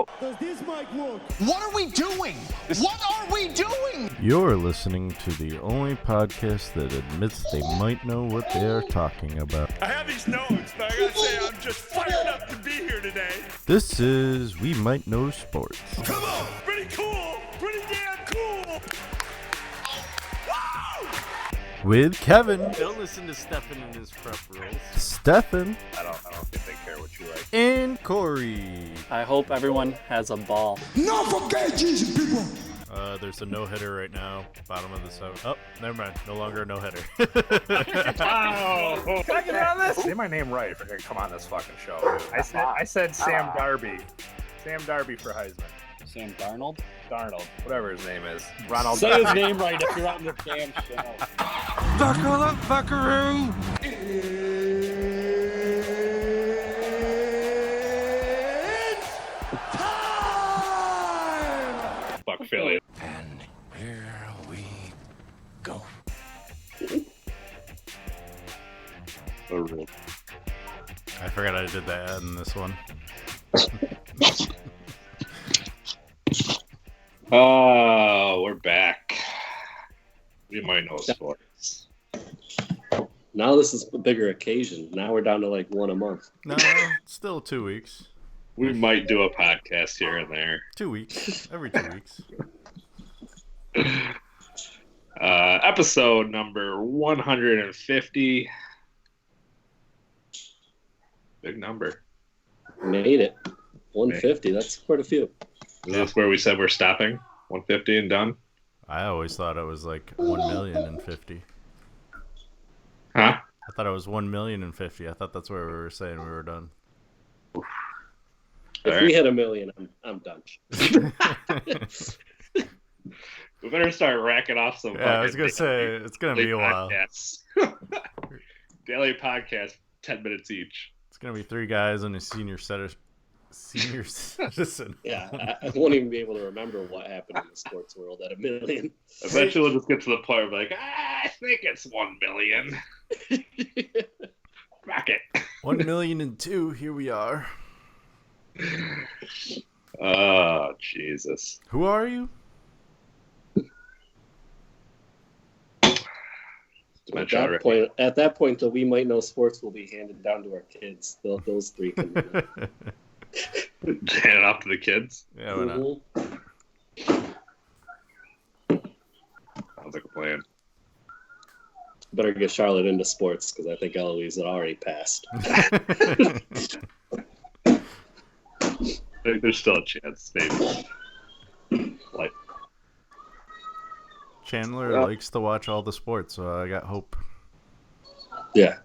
out. Does this mic work? What are we doing? What are we doing? You're listening to the only podcast that admits they might know what they are talking about. I have these notes, but I gotta say, I'm just fired up to be here today. This is We Might Know Sports. Come on! Pretty cool! Pretty damn cool! With Kevin, Don't listen to Stefan and his prep rules. Stefan, I don't think they care what you like. and Corey. I hope everyone has a ball. No for gay Jesus people. There's a no-hitter right now, bottom of the seventh. Oh, never mind. No longer a no-hitter. Wow! Can I get on this? Say my name right if you're gonna come on this fucking show. I said Sam Darby. Sam Darby for Heisman. Sam Darnold? Darnold, whatever his name is. Ronald. Say his name right if you're on the damn show. Buckle up, buckaroo. Fuck Philly. And here we go. I forgot I did that in this one. Oh, we're back. We might know sports. Now this is a bigger occasion. Now we're down to like one a month. No, still 2 weeks. We might do a podcast here and there. 2 weeks. Every 2 weeks. Episode number 150. Big number. Made it. 150. That's quite a few. Is this where we said we're stopping? 150 and done? I always thought it was like 1,000,050. Huh? I thought it was 1,000,050. I thought that's where we were saying we were done. If we hit 1 million, I'm done. We better start racking off some. Yeah, I was gonna say it's gonna be a while. Daily podcast, 10 minutes each. It's gonna be 3 guys and a senior citizen. Yeah, I won't even be able to remember what happened in the sports world at 1 million. Eventually, we'll just get to the point where we're like, I think it's 1 million. Rock it. 1,000,002. Here we are. Oh, Jesus. Who are you? At that point, though, we might know sports will be handed down to our kids. Those 3 can. Hand it off to the kids. Yeah, why not? Sounds like a plan. Better get Charlotte into sports because I think Eloise had already passed. I think there's still a chance, maybe. Like, Chandler likes to watch all the sports, so I got hope. Yeah.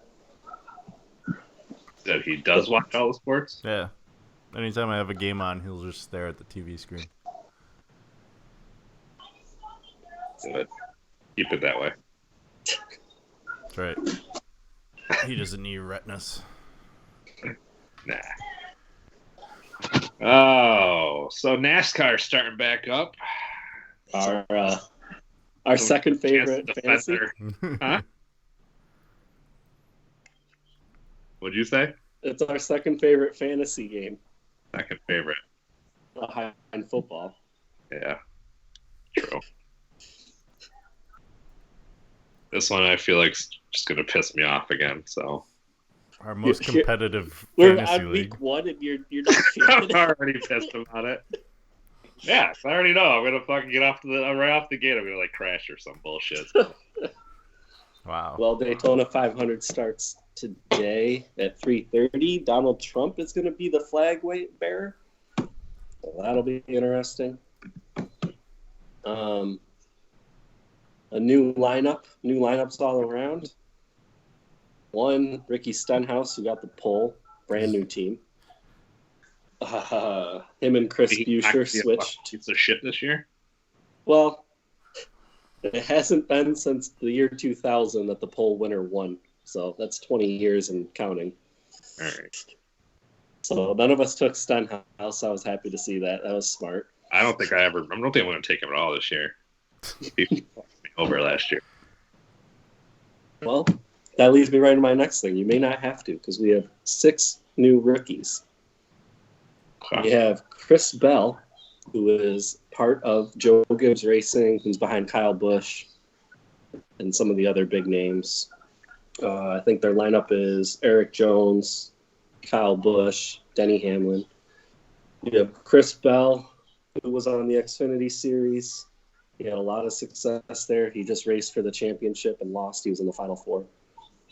that he does watch all the sports? Yeah. Anytime I have a game on, he'll just stare at the TV screen. Good. Keep it that way. That's right. He doesn't need retinas. Nah. Oh, so NASCAR's starting back up. Our second favorite fantasy. Huh? What'd you say? It's our second favorite fantasy game. Second favorite. Behind football. Yeah. True. This one I feel like is just gonna piss me off again. So our most competitive we're fantasy on league. week 1 and you're not. I'm already pissed about it. Yeah, I already know. I'm gonna fucking get off right off the gate. I'm gonna like crash or some bullshit. Wow. Well, Daytona 500 starts today at 3:30. Donald Trump is going to be the flag bearer. So that'll be interesting. A new lineups all around. One, Ricky Stenhouse, who got the pole, brand new team. Him and Chris Buescher switched. Piece of shit this year. Well, it hasn't been since the year 2000 that the pole winner won. So that's 20 years and counting. All right. So none of us took Stenhouse. I was happy to see that. That was smart. I don't think I'm going to take him at all this year. He fucked me over last year. Well, that leads me right to my next thing. You may not have to because we have 6 new rookies. We have Chris Bell, who is part of Joe Gibbs Racing, who's behind Kyle Busch and some of the other big names. I think their lineup is Eric Jones, Kyle Busch, Denny Hamlin. You have Chris Bell, who was on the Xfinity Series. He had a lot of success there. He just raced for the championship and lost. He was in the Final Four.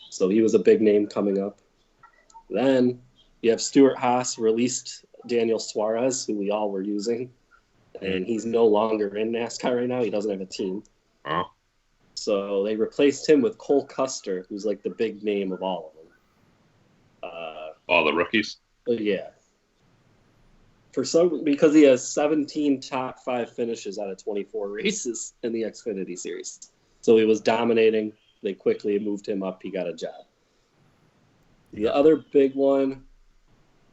So he was a big name coming up. Then you have Stuart Haas released Daniel Suarez, who we all were using. And he's no longer in NASCAR right now. He doesn't have a team. Oh. So they replaced him with Cole Custer, who's like the big name of all of them. All the rookies? Yeah. Because he has 17 top 5 finishes out of 24 races in the Xfinity Series. So he was dominating. They quickly moved him up. He got a job. The other big one,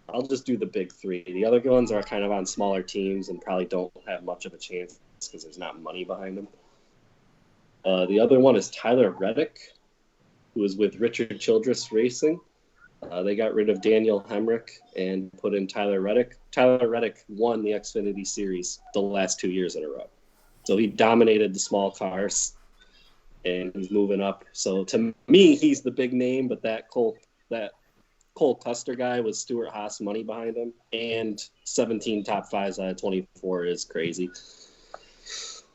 I'll just do the big 3. The other ones are kind of on smaller teams and probably don't have much of a chance because there's not money behind them. The other one is Tyler Reddick, who is with Richard Childress Racing. They got rid of Daniel Hemrick and put in Tyler Reddick. Tyler Reddick won the Xfinity Series the last 2 years in a row. So he dominated the small cars, and he's moving up. So to me, he's the big name, but that Cole Custer guy with Stuart Haas money behind him and 17 top 5s out of 24 is crazy.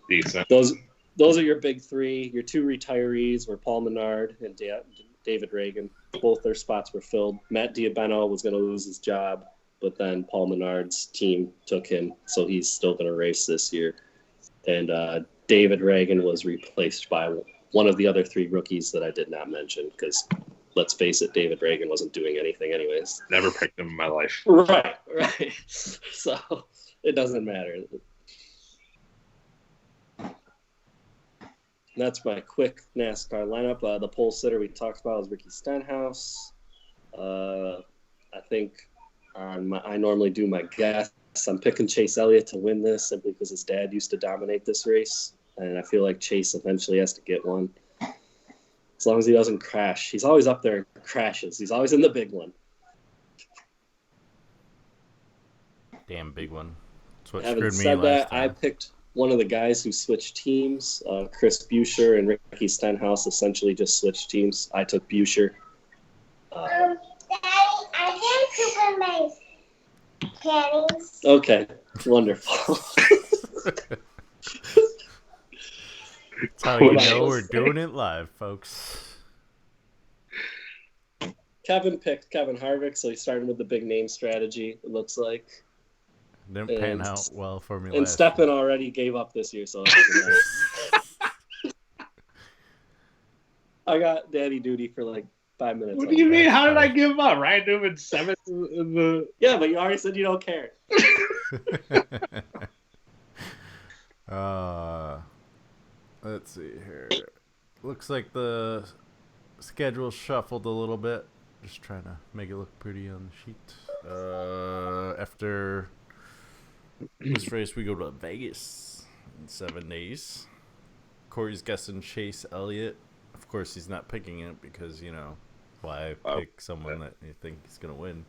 Decent. Those are your big 3. Your 2 retirees were Paul Menard and David Reagan. Both their spots were filled. Matt Diabeno was going to lose his job, but then Paul Menard's team took him, so he's still going to race this year. And David Reagan was replaced by one of the other 3 rookies that I did not mention because, let's face it, David Reagan wasn't doing anything anyways. Never picked him in my life. Right. So it doesn't matter. That's my quick NASCAR lineup. The pole sitter we talked about is Ricky Stenhouse. I think I normally do my guess. I'm picking Chase Elliott to win this simply because his dad used to dominate this race, and I feel like Chase eventually has to get one. As long as he doesn't crash. He's always up there and crashes. He's always in the big one. Damn big one. That's what Having screwed me said last that, I time. picked one of the guys who switched teams. Chris Buescher and Ricky Stenhouse essentially just switched teams. I took Buescher. Daddy, I can't poop in my panties. Okay, wonderful. That's how you know we're doing it live, folks. Kevin picked Kevin Harvick, so he started with the big name strategy, it looks like. Didn't pan out well for me And last Steppen already gave up this year, so it doesn't matter. I got daddy duty for like 5 minutes. What do you mean? How did I give up? Ryan Newman 7th in the. Yeah, but you already said you don't care. Let's see here. Looks like the schedule shuffled a little bit. Just trying to make it look pretty on the sheet. After this race, we go to Vegas in 7 days. Corey's guessing Chase Elliott. Of course, he's not picking it because, you know, why pick someone that you think is going to win?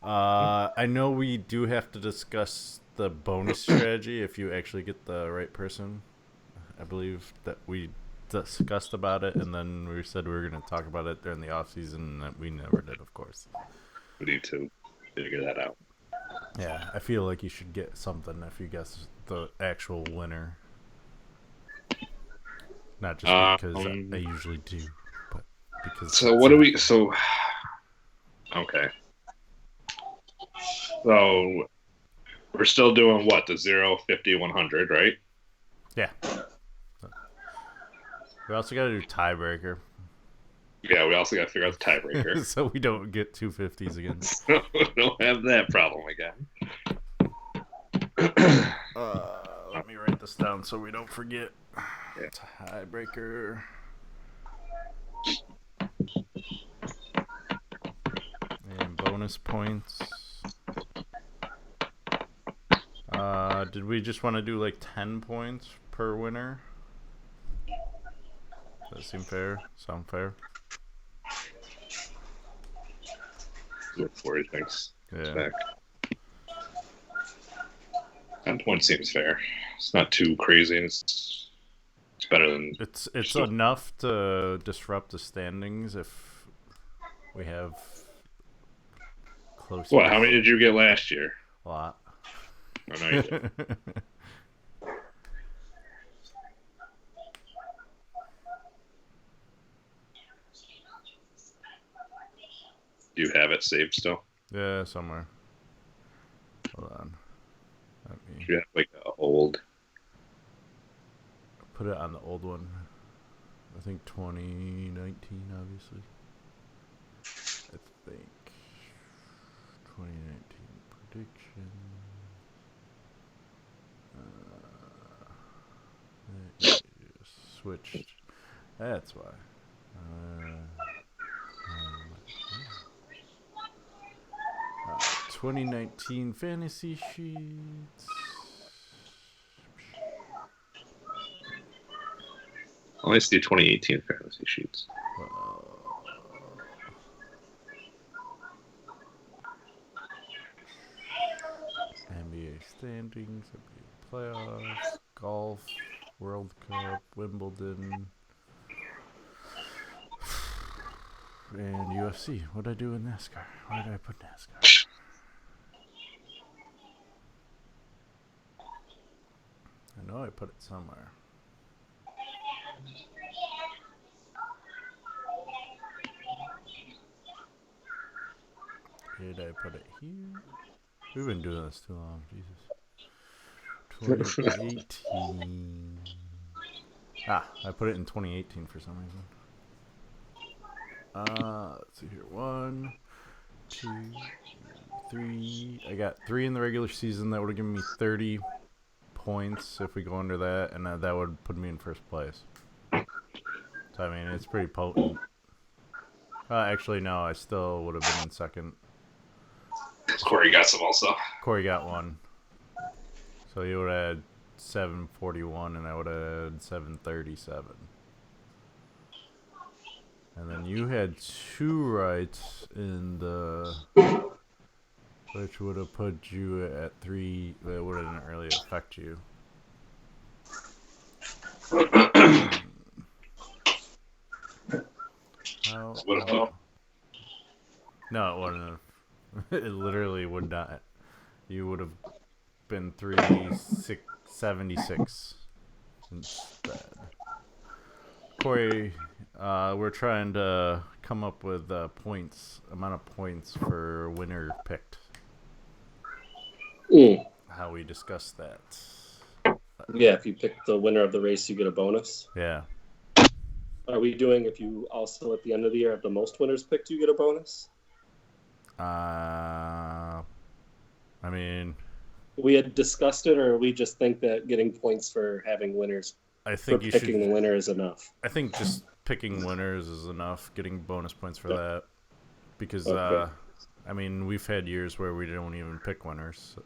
I know we do have to discuss the bonus strategy if you actually get the right person. I believe that we discussed about it, and then we said we were going to talk about it during the off season, and we never did, of course. We need to figure that out. Yeah, I feel like you should get something if you guess the actual winner. Not just because I usually do, but because. So what do we? So okay. So we're still doing what, the 0, 50, 100, right? Yeah. We also got to do tiebreaker. Yeah, we also got to figure out the tiebreaker. So we don't get 2 50s again. We don't have that problem again. Let me write this down so we don't forget. Yeah. Tiebreaker. And bonus points. Did we just want to do like 10 points per winner? Does that seem fair? Sound fair? What Corey thinks. Yeah. Back. 10 points seems fair. It's not too crazy. It's better than. It's enough to disrupt the standings if we have close. What? How many did you get last year? A lot. Oh, no, you didn't. Do you have it saved still? Yeah, somewhere. Hold on. Let me Do you have like an old? put it on the old one. I think 2019, obviously. I think 2019 prediction. It just switched. That's why. 2019 fantasy sheets. I only see 2018 fantasy sheets. NBA standings, NBA playoffs, golf, World Cup, Wimbledon, and UFC. What did I do in NASCAR? Where did I put NASCAR? I know I put it somewhere. Did I put it here? We've been doing this too long, Jesus. 2018. I put it in 2018 for some reason. Let's see here. 1, 2, 3. I got 3 in the regular season. That would have given me 30 points if we go under that, and that would put me in first place. So, I mean, it's pretty potent. Actually, no, I still would have been in second. Corey got some also. Corey got 1. So he would have had 741, and I would have had 737. And then you had 2 rights in the, which would have put you at 3. That wouldn't really affect you. No, it wouldn't have. It literally would not. You would have been 376 instead. Corey, we're trying to come up with amount of points for winner picked. How we discussed that. Yeah, if you pick the winner of the race, you get a bonus. Yeah. Are we doing if you also at the end of the year have the most winners picked, you get a bonus? I mean, we had discussed it, or we just think that getting points for having winners, I think for picking the winner is enough. I think just picking winners is enough. Getting bonus points for that, because Okay. I mean, we've had years where we don't even pick winners.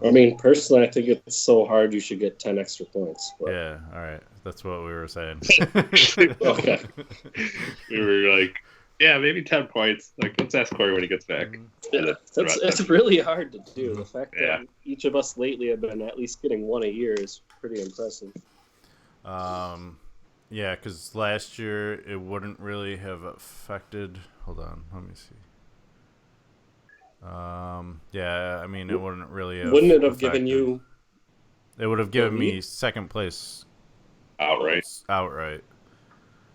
I mean, personally, I think it's so hard you should get 10 extra points. But... Yeah, all right, that's what we were saying. Okay. We were like, yeah, maybe 10 points. Like, let's ask Corey when he gets back. Yeah, it's really hard to do. The fact that each of us lately have been at least getting 1 a year is pretty impressive. Yeah, because last year it wouldn't really have affected. Hold on, let me see. Yeah, I mean, it wouldn't really have. Wouldn't it have given you? It would have given me second place outright.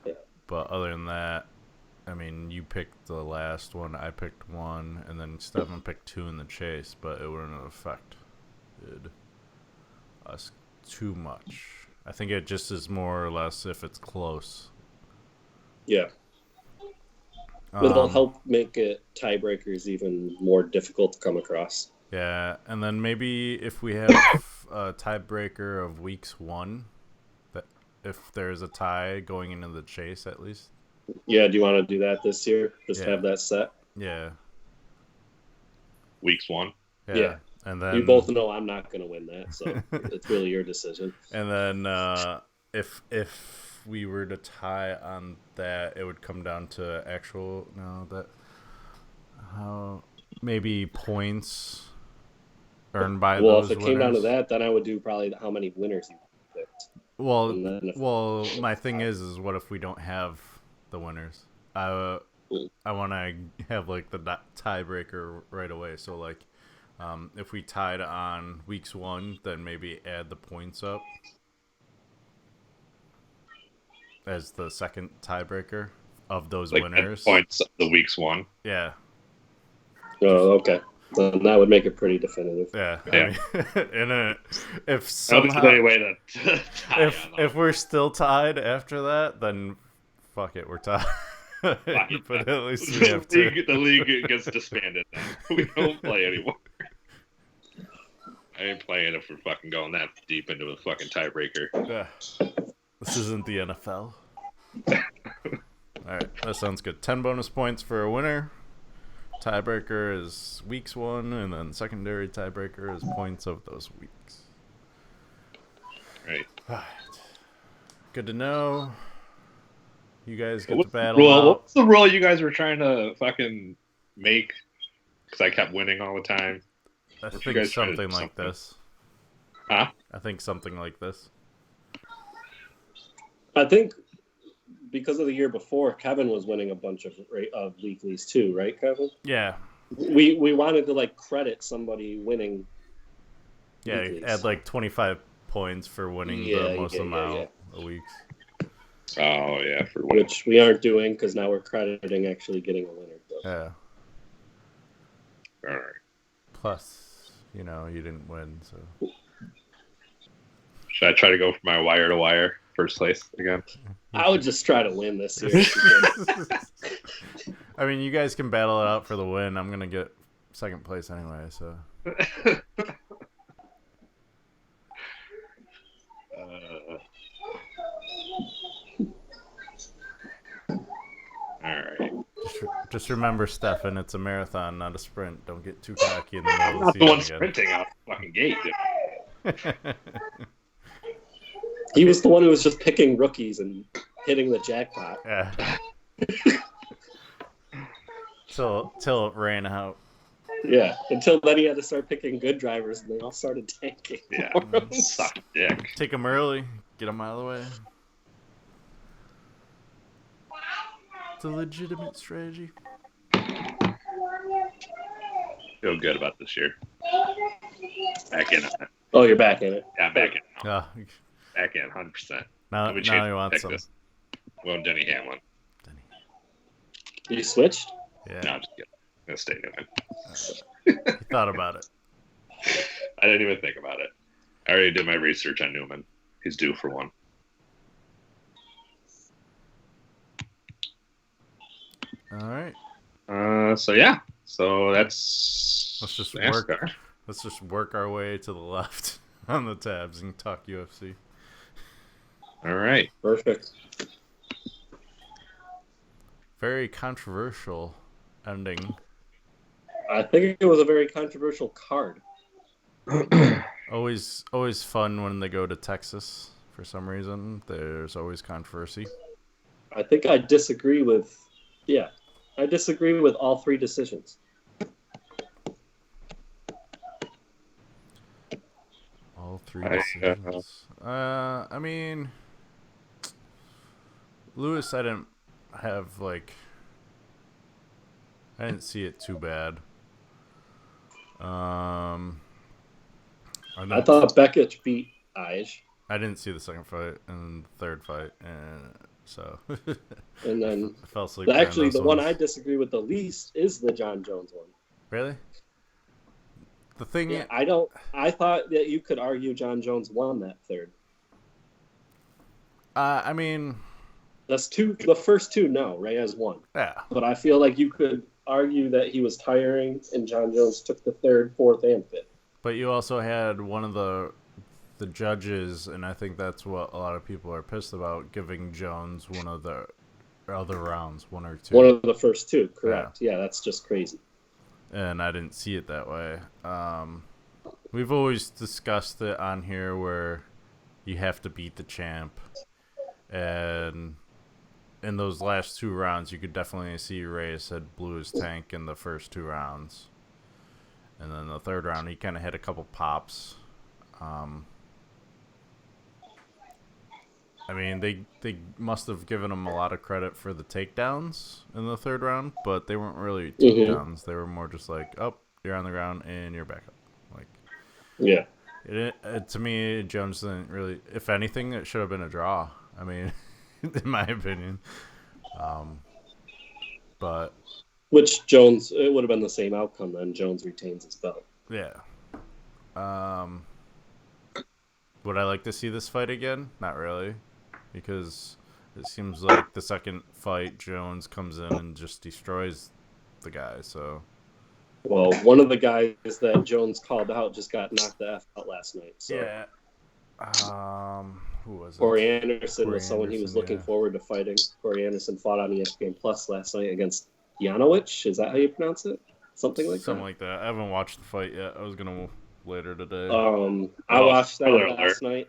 Yeah. But other than that, I mean, you picked the last one, I picked 1, and then Stefan picked 2 in the chase, but it wouldn't have affected us too much. I think it just is more or less if it's close. Yeah. It'll help make it tiebreakers even more difficult to come across. Yeah, and then maybe if we have a tiebreaker of weeks 1, that if there's a tie going into the chase at least. Yeah, do you want to do that this year? Just have that set? Yeah. Weeks 1? Yeah. And then you both know I'm not going to win that, so it's really your decision. And then if we were to tie on that, it would come down to maybe points earned by Well, those if it came down to winners. that, then I would do probably how many winners you picked. Well, And then if- well, my thing is what if we don't have the winners? I want to have like the tiebreaker right away. So like, if we tied on weeks 1, then maybe add the points up as the second tiebreaker of those Like winners. points of the week's one. Yeah, Oh, okay. Then that would make it pretty definitive. yeah. Yeah. I mean, if I don't think somehow there's any way to tie on if we're still tied after that, then fuck it, we're tied. But at least we have to. the league gets disbanded now. We don't play anymore. I ain't playing if we're fucking going that deep into a fucking tiebreaker. Yeah. This isn't the NFL. Alright, that sounds good. 10 bonus points for a winner. Tiebreaker is weeks 1, and then secondary tiebreaker is points of those weeks. Right. Alright. Good to know. You guys get What's to the battle rule? out. What's the rule you guys were trying to fucking make? Because I kept winning all the time. I you think guys trying to something do like something? this. Huh? I think something like this. I think because of the year before, Kevin was winning a bunch of weeklies too, right, Kevin? Yeah. We wanted to like credit somebody winning. Yeah, weeklies. add like 25 points for winning the most amount of weeks. Oh, yeah. For winning. Which we aren't doing because now we're crediting actually getting a winner. But Yeah. All right. Plus, you know, you didn't win, so. Should I try to go for my wire to wire first place again? I would just try to win this year. if you could. I mean, you guys can battle it out for the win. I'm gonna get second place anyway, so. All right. Just remember, Stefan, it's a marathon, not a sprint. Don't get too cocky in the middle I'm of not the the one season sprinting out the fucking gate. Dude. He was the one who was just picking rookies and hitting the jackpot. Yeah. Till it ran out. Yeah, until then he had to start picking good drivers, and they all started tanking. Yeah. for him. Suck dick. Take them early. Get them out of the way. It's a legitimate strategy. Feel good about this year. Back in it. Oh, you're back in it. Yeah, I'm back in. Yeah. Back in, 100%. Now Let me he change wants pick some. this. Well, Denny Hamlin. You switched? Yeah. No, I'm just kidding. I'm going to stay Newman. He thought about it. I didn't even think about it. I already did my research on Newman. He's due for one. All right. So yeah. So that's Let's just NASCAR. work. Let's just work our way to the left on the tabs and talk UFC. All right. Perfect. Very controversial ending. I think it was a very controversial card. Always fun when they go to Texas for some reason. There's always controversy. I think I disagree with, I disagree with all three decisions. All three I, decisions. I mean, Lewis, I didn't see it too bad. I thought Beckett beat Ige. I didn't see the second fight and the third fight, and so And then I fell asleep. during actually those the one ones. I disagree with the least is the John Jones one. Really? The thing, Yeah, I thought that you could argue John Jones won that third. I mean, That's two. The first two, no, Reyes won. yeah, But I feel like you could argue that he was tiring, and John Jones took the third, fourth, and fifth. but you also had one of the judges, and I think that's what a lot of people are pissed about, giving Jones one of the other rounds, one or two. One of the first two, correct? Yeah, that's just crazy. And I didn't see it that way. We've always discussed it on here where you have to beat the champ, and in those last two rounds, you could definitely see Reyes had blew his tank in the first two rounds. And then the third round, he kind of had a couple pops. I mean, they must have given him a lot of credit for the takedowns in the third round, but they weren't really takedowns. They were more just like, oh, you're on the ground and you're back up. Like, yeah. To me, Jones didn't really. If anything, it should have been a draw. I mean, in my opinion. But which Jones, it would have been the same outcome then. Jones retains his belt. Yeah. Would I like to see this fight again? Not really, because it seems like the second fight, Jones comes in and just destroys the guy. So. Well, one of the guys that Jones called out just got knocked the F out last night. So. Yeah. Who was it? Corey Anderson was someone he Anderson, was looking forward to fighting. Corey Anderson fought on ESPN Plus last night against Janowicz. Is that how you pronounce it? Something like that. I haven't watched the fight yet. I was gonna later today. I watched that last night.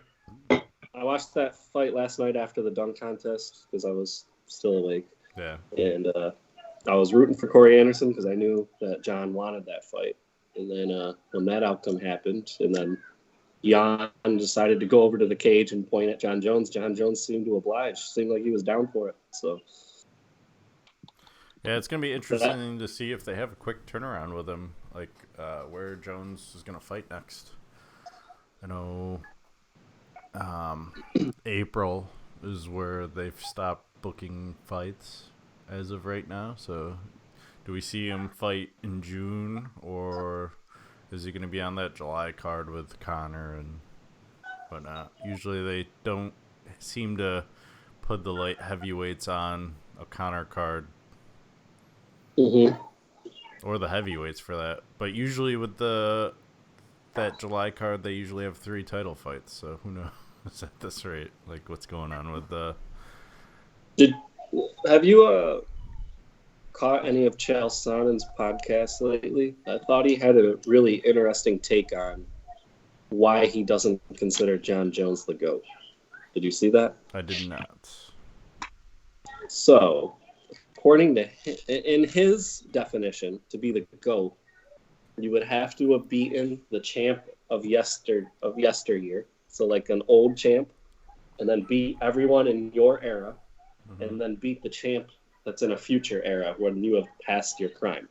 I watched that fight last night after the dunk contest because I was still awake. Yeah. And I was rooting for Corey Anderson because I knew that John wanted that fight. And then when that outcome happened, and then Jan decided to go over to the cage and point at John Jones. John Jones seemed to oblige. Seemed like he was down for it. So, yeah, it's gonna be interesting to see if they have a quick turnaround with him, like where Jones is gonna fight next. I know April is where they've stopped booking fights as of right now. So, do we see him fight in June, or is he going to be on that July card with Connor and whatnot? Usually they don't seem to put the light heavyweights on a Connor card. Or the heavyweights for that. But usually with that July card, they usually have 3 title fights. So who knows at this rate? Like, what's going on with the... Have you caught any of Chael Sonnen's podcasts lately? I thought he had a really interesting take on why he doesn't consider John Jones the GOAT. Did you see that? I did not. So, according to in his definition, to be the GOAT, you would have to have beaten the champ of yesteryear. So like an old champ, and then beat everyone in your era, and then beat the champ that's in a future era when you have passed your prime.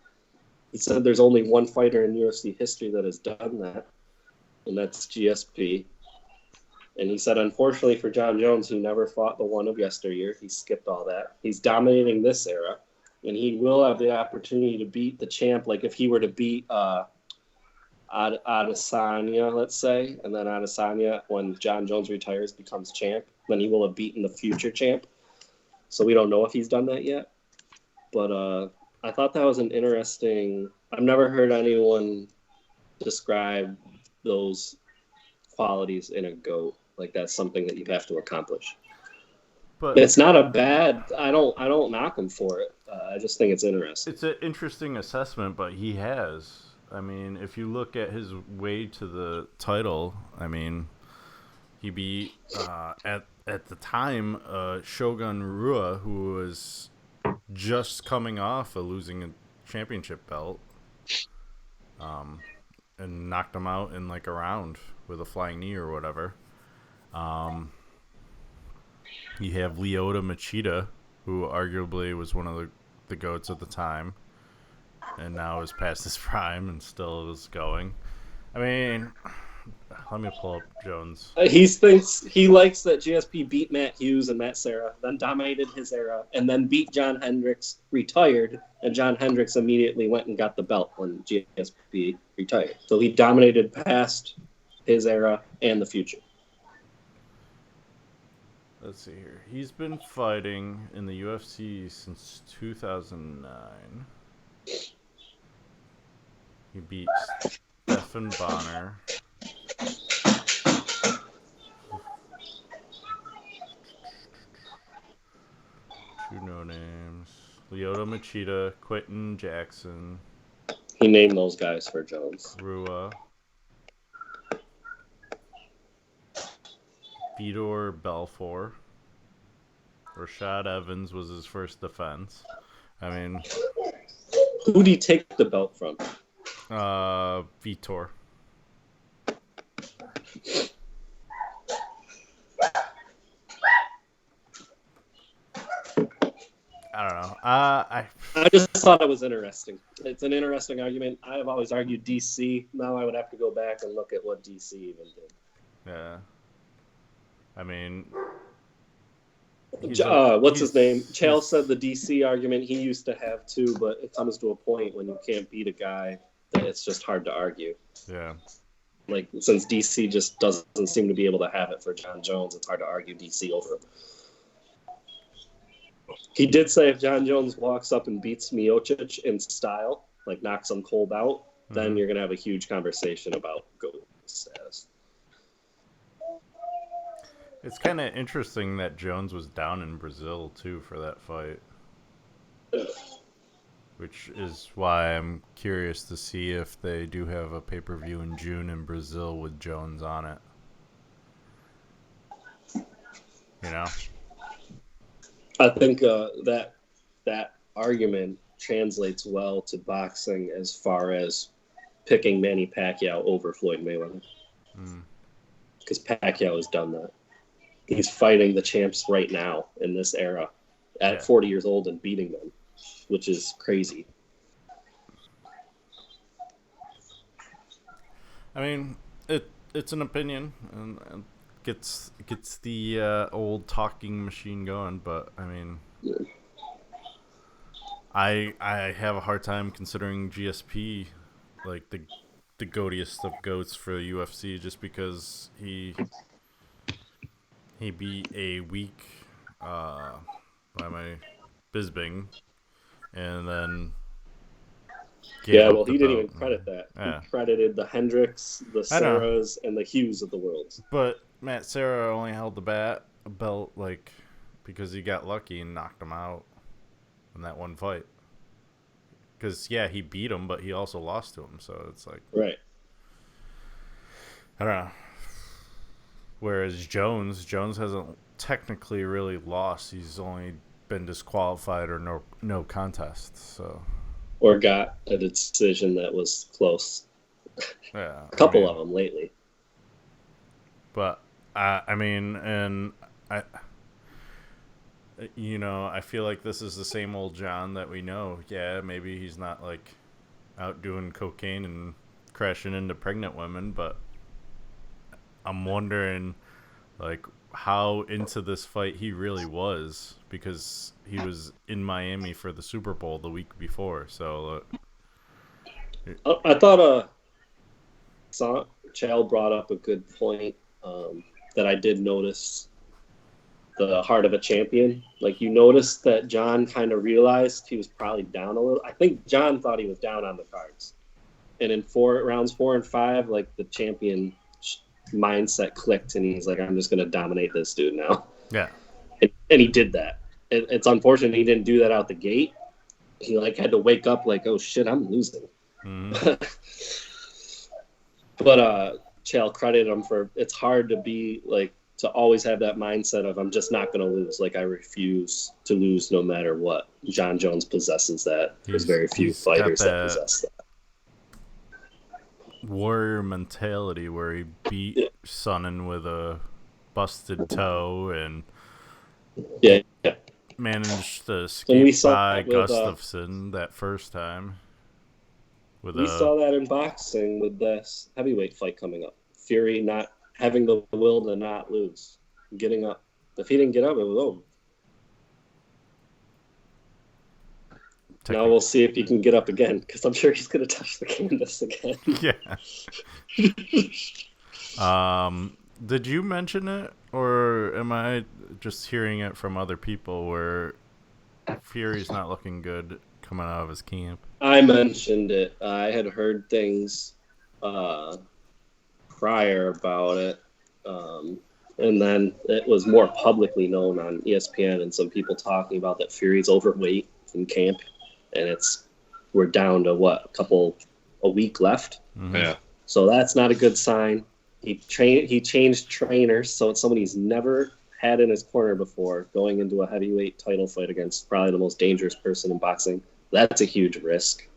He said there's only one fighter in UFC history that has done that, and that's GSP. And he said, unfortunately for John Jones, he never fought the one of yesteryear. He skipped all that. He's dominating this era, and he will have the opportunity to beat the champ. Like if he were to beat Adesanya, let's say, and then Adesanya, when John Jones retires, becomes champ, then he will have beaten the future champ. So we don't know if he's done that yet. But I thought that was an interesting... I've never heard anyone describe those qualities in a GOAT. Like that's something that you have to accomplish. But it's not a bad... I don't knock him for it. I just think it's interesting. It's an interesting assessment, but he has... I mean, if you look at his way to the title, I mean, he beat, at the time, Shogun Rua, who was just coming off of losing a championship belt, and knocked him out in like a round with a flying knee or whatever. You have Lyoto Machida, who arguably was one of the GOATs at the time, and now is past his prime and still is going. I mean, let me pull up Jones. He likes that GSP beat Matt Hughes and Matt Serra, then dominated his era, and then beat John Hendricks, retired, and John Hendricks immediately went and got the belt when GSP retired. So he dominated past his era and the future. Let's see here. He's been fighting in the UFC since 2009. He beat Stephan Bonner. Two no names. Lyoto Machida, Quentin Jackson. He named those guys for Jones. Rua. Fedor Belfort. Rashad Evans was his first defense. I mean... Who'd he take the belt from? Vitor. I don't know. I just thought it was interesting. It's an interesting argument. I have always argued DC. Now I would have to go back and look at what DC even did. Yeah. I mean, what's his name? Chael said the DC argument he used to have too, but it comes to a point when you can't beat a guy that it's just hard to argue. Yeah. Like, since DC just doesn't seem to be able to have it for John Jones, it's hard to argue DC over him. He did say if John Jones walks up and beats Miocic in style, like knocks him cold out, then you're going to have a huge conversation about GOAT status. It's kind of interesting that Jones was down in Brazil, too, for that fight. Which is why I'm curious to see if they do have a pay-per-view in June in Brazil with Jones on it. You know? I think that argument translates well to boxing as far as picking Manny Pacquiao over Floyd Mayweather. Because Pacquiao has done that. He's fighting the champs right now in this era at 40 years old and beating them, which is crazy. I mean, it's an opinion, and gets the old talking machine going, but I mean, I have a hard time considering GSP like the goatiest of goats for the UFC just because he beat a weak Bisping, and then he didn't even credit that. Yeah. He credited the Hendricks, the Serras, and the Hughes of the world. But Matt Serra only held the belt like because he got lucky and knocked him out in that one fight. Because he beat him, but he also lost to him. So it's like right. I don't know. Whereas Jones hasn't technically really lost. He's only been disqualified or no contest. So. Or got a decision that was close. Yeah, a couple of them lately. But I feel like this is the same old John that we know. Yeah, maybe he's not like out doing cocaine and crashing into pregnant women, but I'm wondering like how into this fight he really was, because he was in Miami for the Super Bowl the week before. So I thought Chael brought up a good point that I did notice. The heart of a champion. Like, you noticed that John kind of realized he was probably down a little. I think John thought he was down on the cards. And in rounds 4 and 5, like, the champion mindset clicked, and he's like, I'm just going to dominate this dude now. Yeah. And he did that. It's unfortunate he didn't do that out the gate. He, like, had to wake up like, oh, shit, I'm losing. Mm-hmm. But Chael credited him for, it's hard to be, like, to always have that mindset of I'm just not going to lose. Like, I refuse to lose no matter what. John Jones possesses that. There's very few fighters that possess that. Warrior mentality where he beat Sonnen with a busted toe and managed to escape by Gustafsson that first time. We saw that in boxing with this heavyweight fight coming up. Fury not having the will to not lose, getting up. If he didn't get up, it was over. Now we'll see if he can get up again, because I'm sure he's going to touch the canvas again. Yeah. Did you mention it, or am I just hearing it from other people where Fury's not looking good coming out of his camp? I mentioned it. I had heard things prior about it, and then it was more publicly known on ESPN and some people talking about that Fury's overweight in camp, and we're down to a week left. Mm-hmm. Yeah. So that's not a good sign. He changed trainers, so it's somebody he's never had in his corner before, going into a heavyweight title fight against probably the most dangerous person in boxing. That's a huge risk.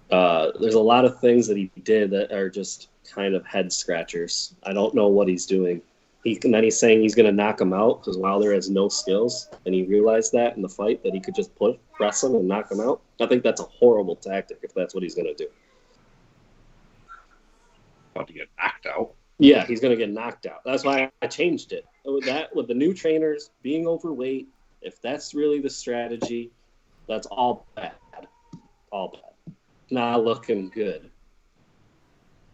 There's a lot of things that he did that are just kind of head scratchers. I don't know what he's doing. And then he's saying he's going to knock him out because Wilder has no skills, and he realized that in the fight that he could just press him and knock him out. I think that's a horrible tactic if that's what he's going to do. About to get knocked out. Yeah, he's going to get knocked out. That's why I changed it. With the new trainers being overweight, if that's really the strategy, that's all bad. All bad. Not looking good.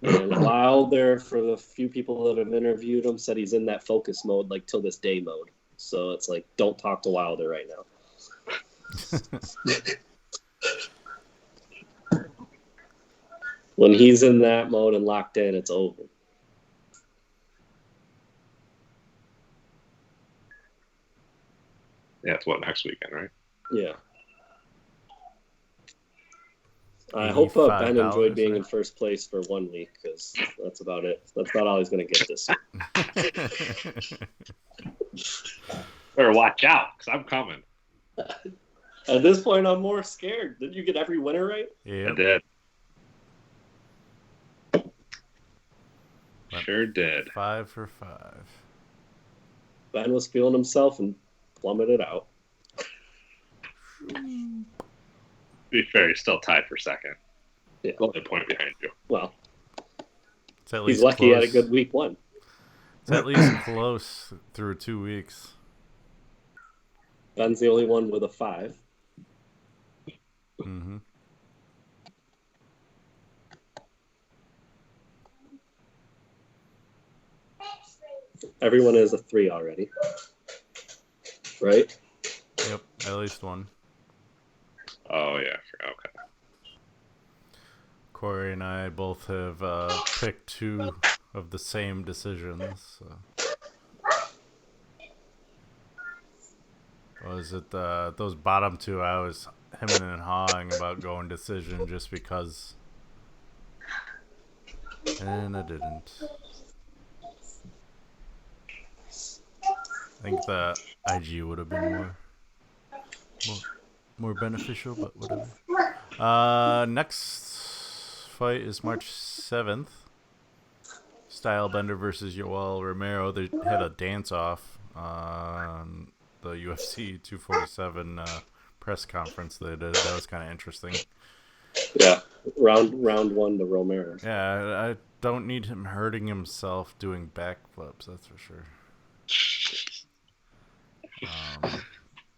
And Wilder, for the few people that have interviewed him, said he's in that focus mode, like till this day mode. So it's like, don't talk to Wilder right now. When he's in that mode and locked in, it's over. Yeah, it's what, next weekend, right? Yeah. I hope Ben enjoyed being in first place for 1 week because that's about it. That's about all he's going to get this year. Better watch out because I'm coming. At this point, I'm more scared. Did you get every winner right? Yeah, I did. Sure did. 5 for 5. Ben was feeling himself and plummeted out. To be fair, he's still tied for second. Yeah. Only a point behind you. Well, It's at least he's lucky he had a close. good week 1. It's at least close through 2 weeks. Ben's the only one with a 5. Mm-hmm. Everyone has a 3 already. Right? Yep, at least one. Oh, yeah. Okay. Corey and I both have picked 2 of the same decisions. So. Was it those bottom 2? I was hemming and hawing about going decision just because, and I didn't. I think the IG would have been more beneficial, but whatever. Next fight is March 7th. Stylebender versus Yoel Romero. They had a dance-off on the UFC 247 press conference they did. That was kind of interesting. Yeah, round 1 to Romero. Yeah, I don't need him hurting himself doing backflips, that's for sure.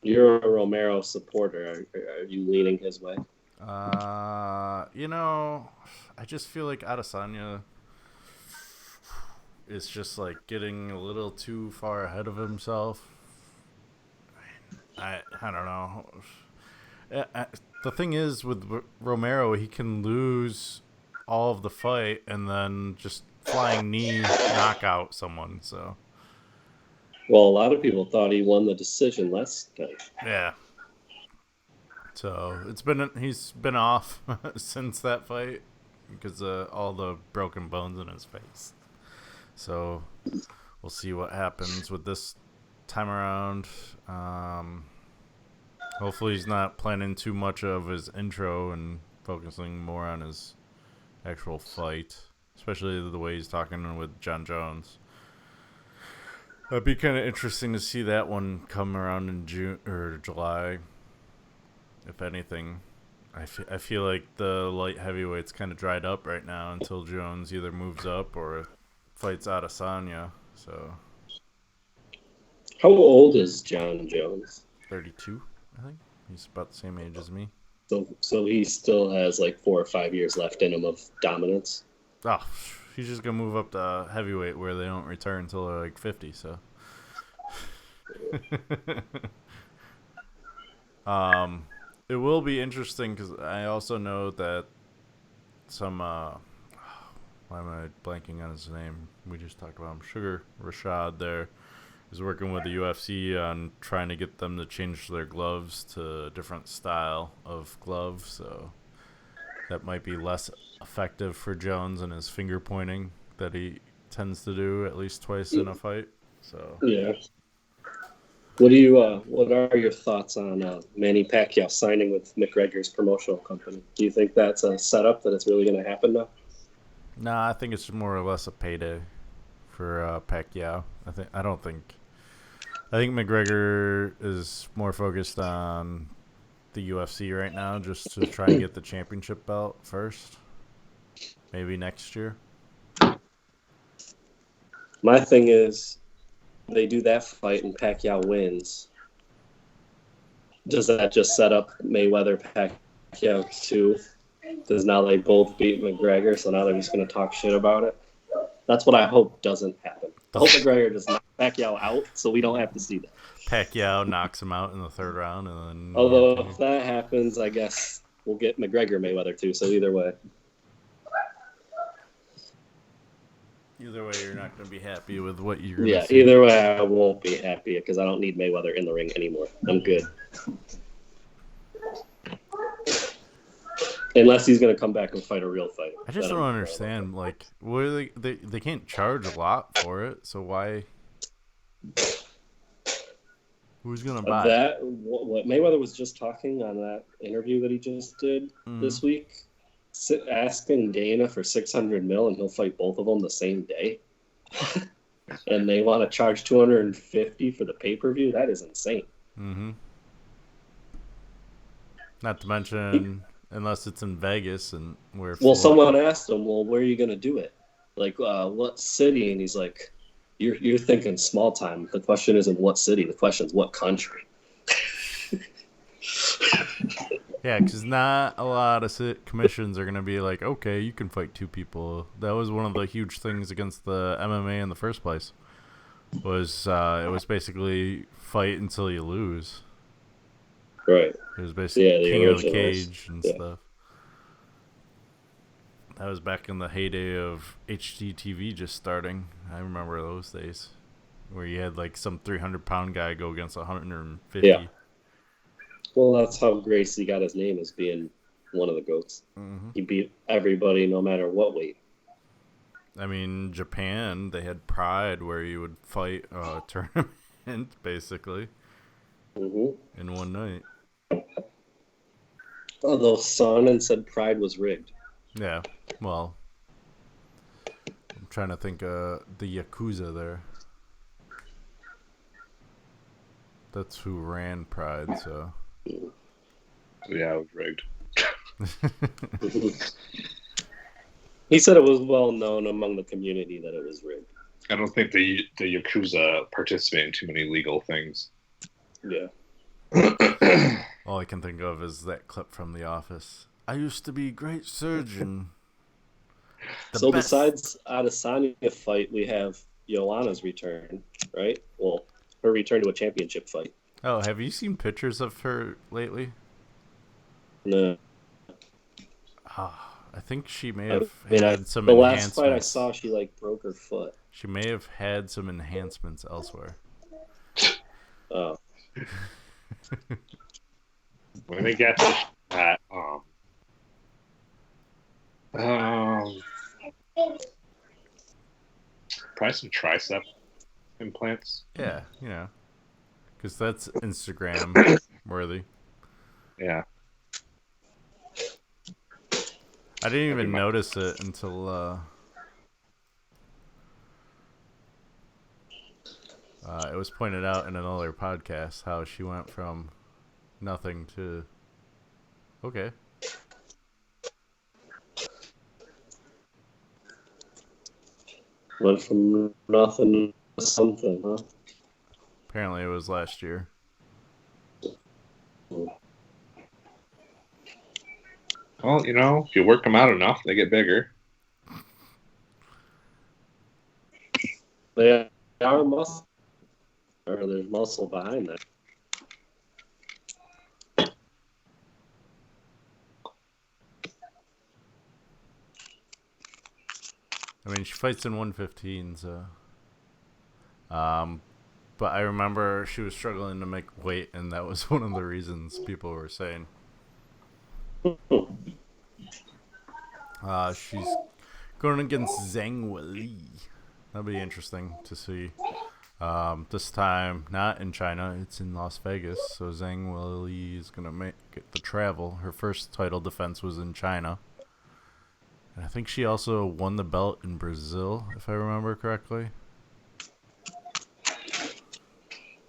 You're a Romero supporter. Are you leaning his way? You know, I just feel like Adesanya is just like getting a little too far ahead of himself. I don't know. The thing is with Romero, he can lose all of the fight and then just flying knee knock out someone. So. Well, a lot of people thought he won the decision last time. Yeah. So he's been off since that fight because of all the broken bones in his face. So we'll see what happens with this time around. Hopefully he's not planning too much of his intro and focusing more on his actual fight, especially the way he's talking with John Jones. It'd be kind of interesting to see that one come around in June or July. If anything, I feel like the light heavyweight's kind of dried up right now until Jones either moves up or fights Adesanya. So. How old is John Jones? 32, I think. He's about the same age as me. So he still has like 4 or 5 years left in him of dominance. Oh, he's just gonna move up to heavyweight where they don't return until they're like 50. So. It will be interesting because I also know that some why am I blanking on his name? We just talked about him. Sugar Rashad there is working with the UFC on trying to get them to change their gloves to a different style of glove, so that might be less effective for Jones and his finger pointing that he tends to do at least twice in a fight. So yeah. What are your thoughts on Manny Pacquiao signing with McGregor's promotional company? Do you think that's a setup that it's really going to happen now? Nah, I think it's more or less a payday for Pacquiao. I think McGregor is more focused on the UFC right now, just to try and get the championship belt first. Maybe next year. My thing is, they do that fight and Pacquiao wins. Does that just set up Mayweather Pacquiao too? Because now they both beat McGregor, so now they're just going to talk shit about it. That's what I hope doesn't happen. I hope McGregor does knock Pacquiao out, so we don't have to see that. Pacquiao knocks him out in the third round, and then. Although if that happens, I guess we'll get McGregor Mayweather too. So either way. Either way, you're not going to be happy with what you're going to Yeah, see. either way, I won't be happy because I don't need Mayweather in the ring anymore. I'm good. Unless he's going to come back and fight a real fight. I just don't understand. Like, what are they can't charge a lot for it, so why? Who's going to buy? That what Mayweather was just talking on that interview that he just did this week, asking Dana for $600 million, and he'll fight both of them the same day. And they want to charge $250 for the pay-per-view. That is insane. Mm-hmm. Not to mention, unless it's in Vegas and where. Well, someone asked him, "Well, where are you going to do it? Like, what city?" And he's like, "You're thinking small time. The question isn't what city. The question is what country." Yeah, because not a lot of commissions are going to be like, okay, you can fight two people. That was one of the huge things against the MMA in the first place. It was basically fight until you lose. Right. It was basically king of the cage and yeah. stuff. That was back in the heyday of HGTV just starting. I remember those days where you had like some 300-pound guy go against 150. Yeah. Well, that's how Gracie got his name, as being one of the GOATs. Mm-hmm. He beat everybody no matter what weight. I mean, Japan, they had Pride where you would fight a tournament, basically, in one night. Although Sonnen said Pride was rigged. Yeah, well, I'm trying to think of the Yakuza there. That's who ran Pride, so... Yeah, it was rigged. He said it was well known among the community that it was rigged. I don't think the Yakuza participate in too many legal things. Yeah. All I can think of is that clip from The Office. I used to be a great surgeon. So besides Adesanya fight, we have Joanna's return, right? Well, her return to a championship fight. Oh, have you seen pictures of her lately? No. I think she may have some enhancements. The last fight I saw, she broke her foot. She may have had some enhancements elsewhere. Oh. When they get to that, probably some tricep implants. Yeah, because that's Instagram worthy. Yeah. I didn't even notice it until it was pointed out in another podcast how she went from nothing to okay. Went from nothing to something, huh? Apparently it was last year. Well, if you work them out enough, they get bigger. They are muscle, or there's muscle behind that. I mean, she fights in 115, so. But I remember she was struggling to make weight, and that was one of the reasons people were saying. She's going against Zhang Weili. That'll be interesting to see. This time, not in China, it's in Las Vegas. So Zhang Weili is going to make the travel. Her first title defense was in China. And I think she also won the belt in Brazil, if I remember correctly.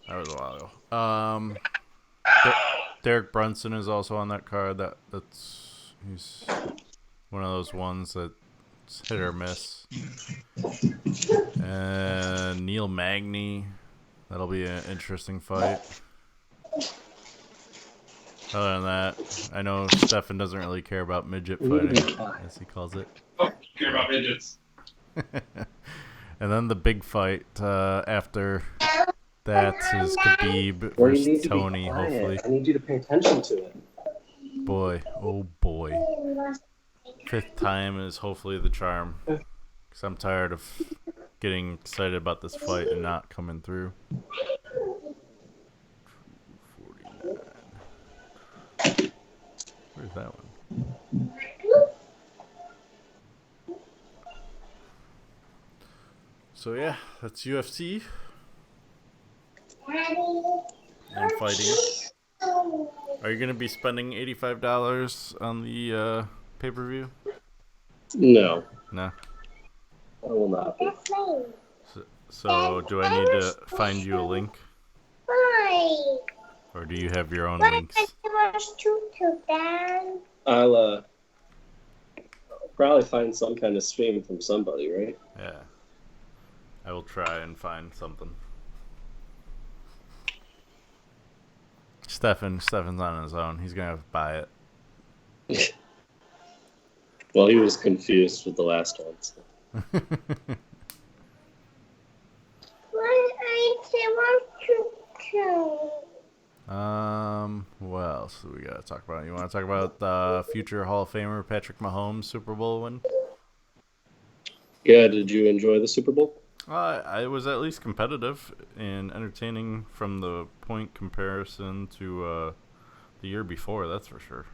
That was a while ago. Derek Brunson is also on that card. He's one of those ones that's hit or miss. And Neil Magny, that'll be an interesting fight. Other than that, I know Stefan doesn't really care about midget fighting, as he calls it. Oh, care about midgets. And then the big fight after that is Khabib versus Tony, hopefully. I need you to pay attention to it. Boy, oh boy. 5th time is hopefully the charm. Because I'm tired of getting excited about this fight and not coming through. 249. Where's that one? So yeah, that's UFC. And fighting. Are you going to be spending $85 on the pay-per-view? No. No? I will not be. So do I need to find you a link? Or do you have your own links? I'll probably find some kind of stream from somebody, right? Yeah. I will try and find something. Stefan's on his own. He's going to have to buy it. Well, he was confused with the last one. So. What else do we got to talk about? You want to talk about future Hall of Famer Patrick Mahomes Super Bowl win? Yeah, did you enjoy the Super Bowl? I was at least competitive and entertaining from the point comparison to the year before, that's for sure.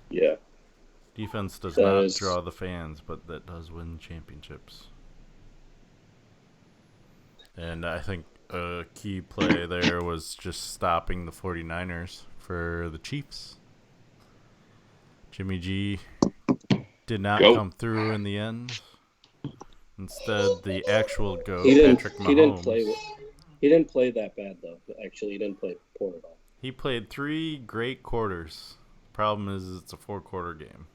Yeah. Defense does not draw the fans, but that does win championships. And I think a key play there was just stopping the 49ers for the Chiefs. Jimmy G did not come through in the end. Instead, the actual GOAT, Patrick Mahomes. He didn't play that bad, though. Actually, he didn't play poor at all. He played 3 great quarters. Problem is, it's a 4-quarter game.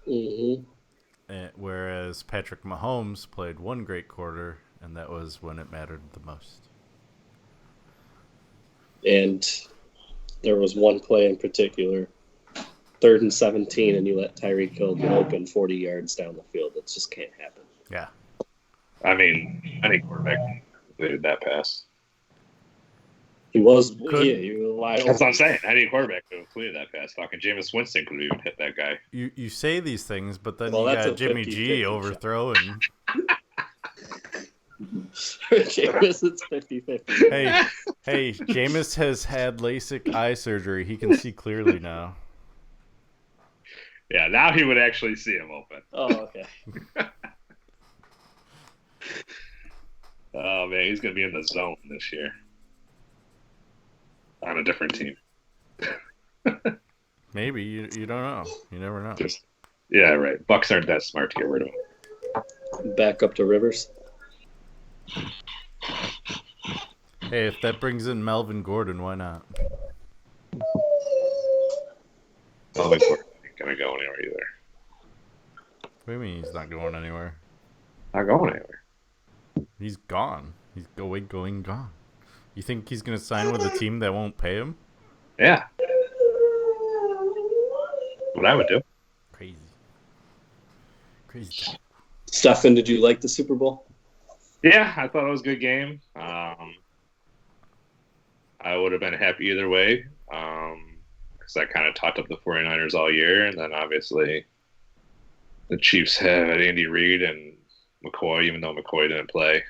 Mm-hmm. Whereas Patrick Mahomes played 1 great quarter, and that was when it mattered the most. And there was one play in particular, 3rd and 17, and you let Tyreek Hill get open 40 yards down the field. It just can't happen. Yeah. I mean, any quarterback completed that pass. He was wide open. That's what I'm saying. Any quarterback could have completed that pass. Fucking Jameis Winston could have even hit that guy. You say these things, but then you got Jimmy G overthrowing. Jameis, it's 50-50. Hey, Jameis has had LASIK eye surgery. He can see clearly now. Yeah, now he would actually see him open. Oh, okay. Oh, man, he's going to be in the zone this year. On a different team. Maybe. You don't know. You never know. Yeah, right. Bucks aren't that smart to get rid of him. Back up to Rivers. Hey, if that brings in Melvin Gordon, why not? Melvin Gordon ain't going to go anywhere either. What do you mean he's not going anywhere? Not going anywhere. He's gone. He's going gone. You think he's going to sign with a team that won't pay him? Yeah. What I would do. Crazy. Stefan, did you like the Super Bowl? Yeah, I thought it was a good game. I would have been happy either way because I kind of talked up the 49ers all year. And then obviously the Chiefs had Andy Reid and McCoy, even though McCoy didn't play.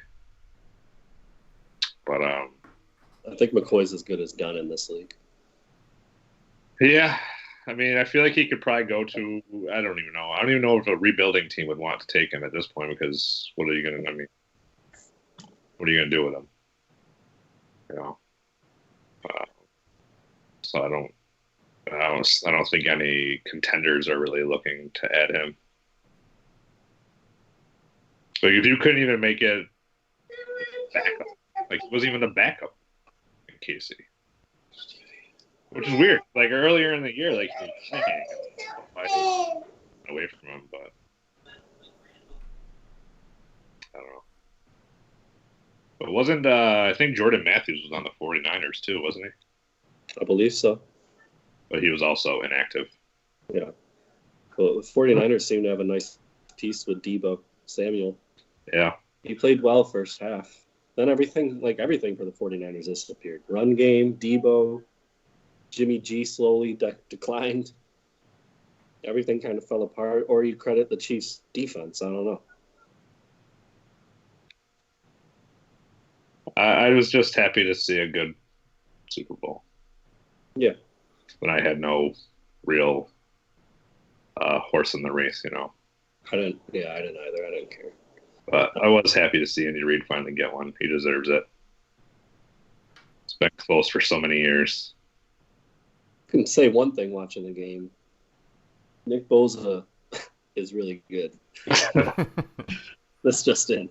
But I think McCoy's as good as done in this league. Yeah, I mean, I feel like he could probably go to. I don't even know. I don't even know if a rebuilding team would want to take him at this point because what are you gonna? I mean, what are you gonna do with him? You know. So I don't think any contenders are really looking to add him. Like if you couldn't even make it backup, like he wasn't even the backup in KC, which is weird. Like earlier in the year, like he was playing away from him, but I don't know. But wasn't I think Jordan Matthews was on the 49ers too, wasn't he? I believe so. But he was also inactive. Yeah. Well, the 49ers seem to have a nice piece with Deebo Samuel. Yeah. He played well first half. Then everything for the 49ers disappeared. Run game, Deebo, Jimmy G slowly declined. Everything kind of fell apart. Or you credit the Chiefs' defense. I don't know. I was just happy to see a good Super Bowl. Yeah. When I had no real horse in the race, you know. I didn't either. I didn't care. But I was happy to see Andy Reid finally get one. He deserves it. It's been close for so many years. I can say one thing watching the game. Nick Bosa is really good. That's just in.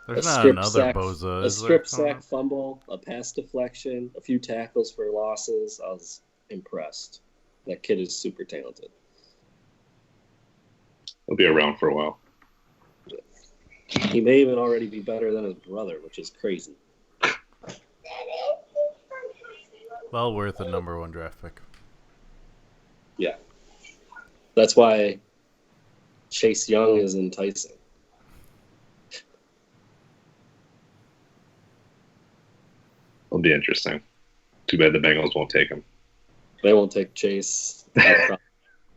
There's not another Bosa. A strip sack fumble, a pass deflection, a few tackles for losses. I was impressed. That kid is super talented. He'll be around for a while. He may even already be better than his brother, which is crazy. Well worth a #1 draft pick. Yeah. That's why Chase Young is enticing. It'll be interesting. Too bad the Bengals won't take him. They won't take Chase.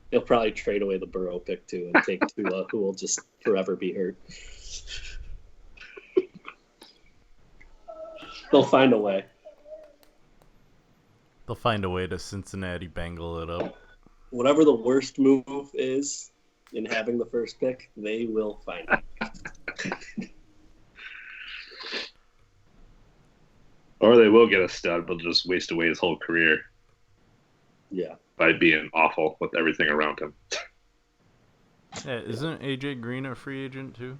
They'll probably trade away the Burrow pick too and take Tua, who will just forever be hurt. They'll find a way. They'll find a way to Cincinnati Bengal it up. Whatever the worst move is in having the first pick, they will find it. Or they will get a stud, but just waste away his whole career. Yeah. By being awful with everything around him. Yeah, isn't AJ Green a free agent too?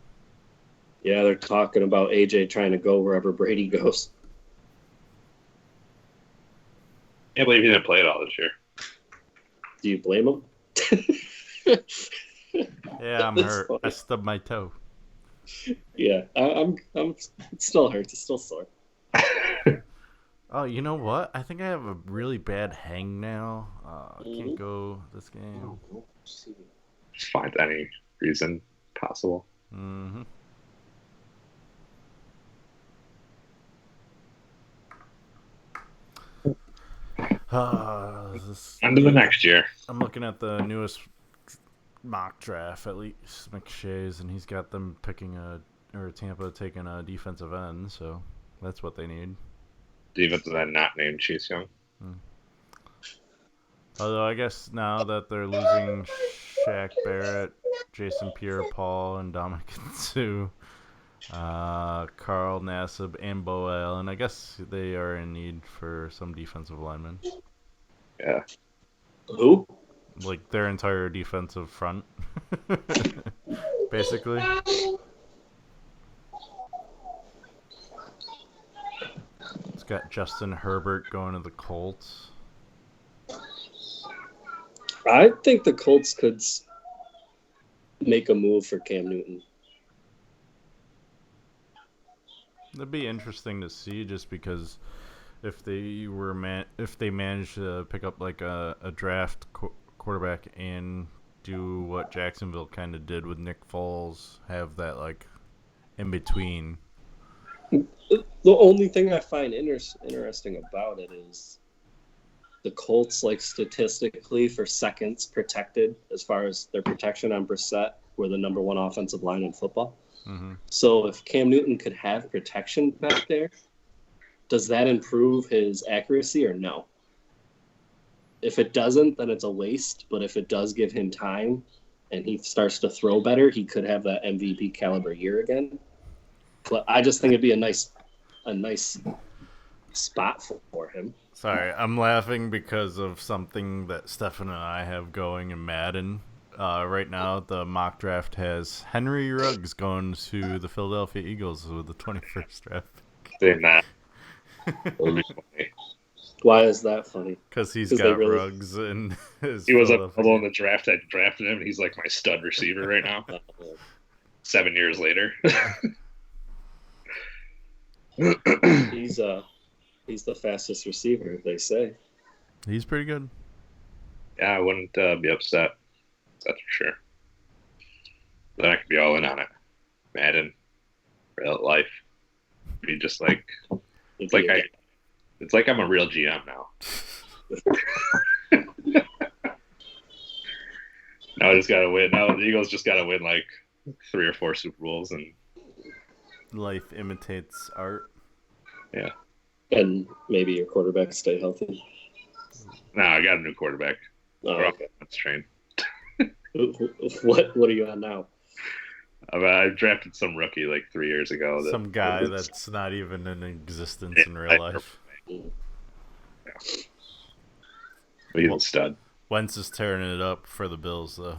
Yeah, they're talking about AJ trying to go wherever Brady goes. Can't believe he didn't play it all this year. Do you blame him? Yeah, I'm hurt. Funny. I stubbed my toe. Yeah, I'm. It still hurts. It's still sore. Oh, you know what? I think I have a really bad hangnail. I can't go this game. Just find any reason possible. Mm-hmm. On to the next year. I'm looking at the newest mock draft, at least McShay's, and he's got them picking Tampa taking a defensive end, so that's what they need. Defensive end not named Chase Young. Although I guess now that they're losing Shaq Barrett, Jason Pierre-Paul, and Dominic Sue, Carl Nassib, and Bo Allen, I guess they are in need for some defensive linemen. Yeah. Who? Like their entire defensive front, basically. It's got Justin Herbert going to the Colts. I think the Colts could make a move for Cam Newton. That'd be interesting to see, just because if they managed to pick up like a draft quarterback and do what Jacksonville kind of did with Nick Foles, have that like in between. The only thing I find interesting about it is the Colts, like statistically for seconds protected, as far as their protection on Brissett, were the #1 offensive line in football. Mm-hmm. So if Cam Newton could have protection back there, does that improve his accuracy or no? If it doesn't, then it's a waste. But if it does give him time and he starts to throw better, he could have that MVP caliber year again. But I just think it'd be a nice spot for him. Sorry, I'm laughing because of something that Stefan and I have going in Madden. Right now, the mock draft has Henry Ruggs going to the Philadelphia Eagles with the 21st draft pick. Saying that. That'll be funny. Why is that funny? Because he's 'Cause got they really- Ruggs in his He was Philadelphia. alone in the draft. I drafted him, and he's like my stud receiver right now. 7 years later. He's the fastest receiver, they say. He's pretty good. Yeah, I wouldn't be upset. That's for sure. Then I could be all in on it. Madden, real life. Be just like it's like I'm a real GM now. Now I just gotta win. Now the Eagles just gotta win like 3 or 4 Super Bowls, and Life imitates art. yeah. And maybe your quarterback stay healthy. No, I got a new quarterback. Oh, We're off okay. the train. What are you on now? I drafted some rookie like 3 years ago. Some guy that's not even in existence in real life. But he's a stud. Wentz is tearing it up for the Bills, though.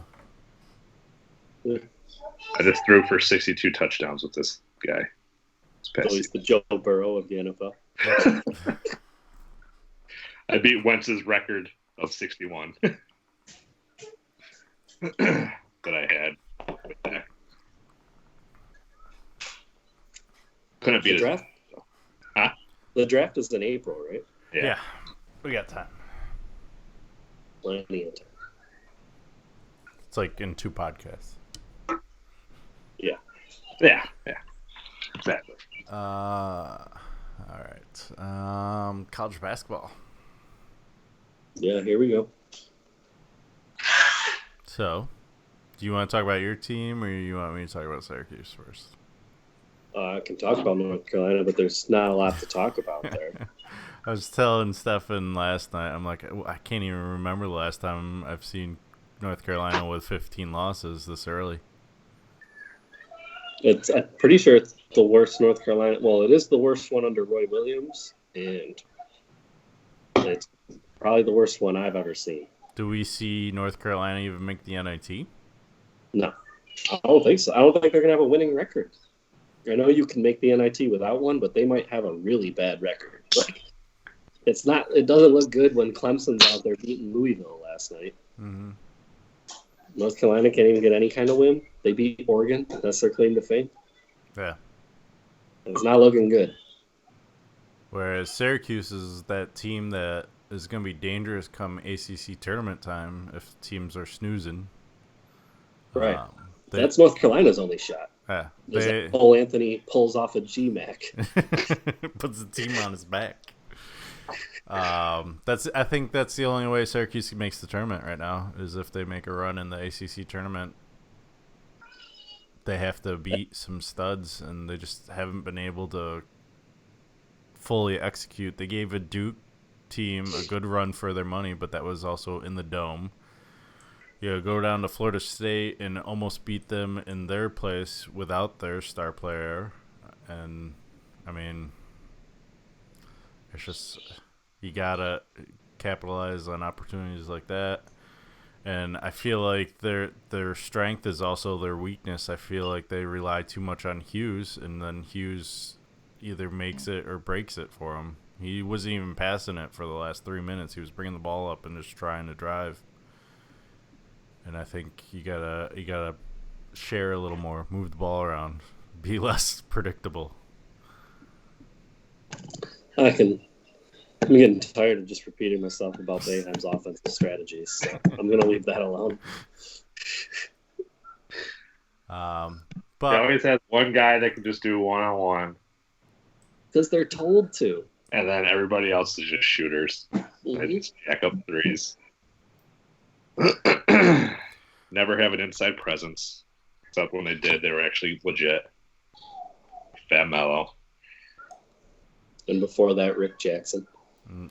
I just threw for 62 touchdowns with this guy. So he's the Joe Burrow of the NFL. I beat Wentz's record of 61 that I had. Couldn't beat The it. draft? Huh? The draft is in April, right? Yeah, we got time. Plenty of time. It's like in 2 podcasts. Yeah. Yeah. Exactly. All right. College basketball. Yeah, here we go. So, do you want to talk about your team, or you want me to talk about Syracuse first? I can talk about North Carolina, but there's not a lot to talk about there. I was telling Stefan last night, I'm like, I can't even remember the last time I've seen North Carolina with 15 losses this early. I'm pretty sure it's the worst North Carolina. Well, it is the worst one under Roy Williams, and it's probably the worst one I've ever seen. Do we see North Carolina even make the NIT? No, I don't think so. I don't think they're going to have a winning record. I know you can make the NIT without one, but they might have a really bad record. Like, it's not. It doesn't look good when Clemson's out there beating Louisville last night. Mm-hmm. North Carolina can't even get any kind of win. They beat Oregon. That's their claim to fame. Yeah. It's not looking good. Whereas Syracuse is that team that is going to be dangerous come ACC tournament time if teams are snoozing. Right. They- That's North Carolina's only shot. Yeah. Is They that Cole Anthony pulls off a GMAC. puts the team on his back. I think that's the only way Syracuse makes the tournament right now is if they make a run in the ACC tournament. They have to beat some studs, and they just haven't been able to fully execute. They gave a Duke team a good run for their money, but that was also in the Dome. You go down to Florida State and almost beat them in their place without their star player. And, I mean, it's just, you got to capitalize on opportunities like that. And I feel like their strength is also their weakness. I feel like they rely too much on Hughes, and then Hughes either makes it or breaks it for him. He wasn't even passing it for the last 3 minutes. He was bringing the ball up and just trying to drive. And I think you gotta share a little more, move the ball around, be less predictable. I'm getting tired of just repeating myself about Boeheim's offensive strategies, so I'm going to leave that alone. He But always has one guy that can just do one-on-one, Because they're told to. and then everybody else is just shooters. They Mhm. just jack up threes. Never have an inside presence. Except when they did, they were actually legit. Fat Mello. And before that, Rick Jackson.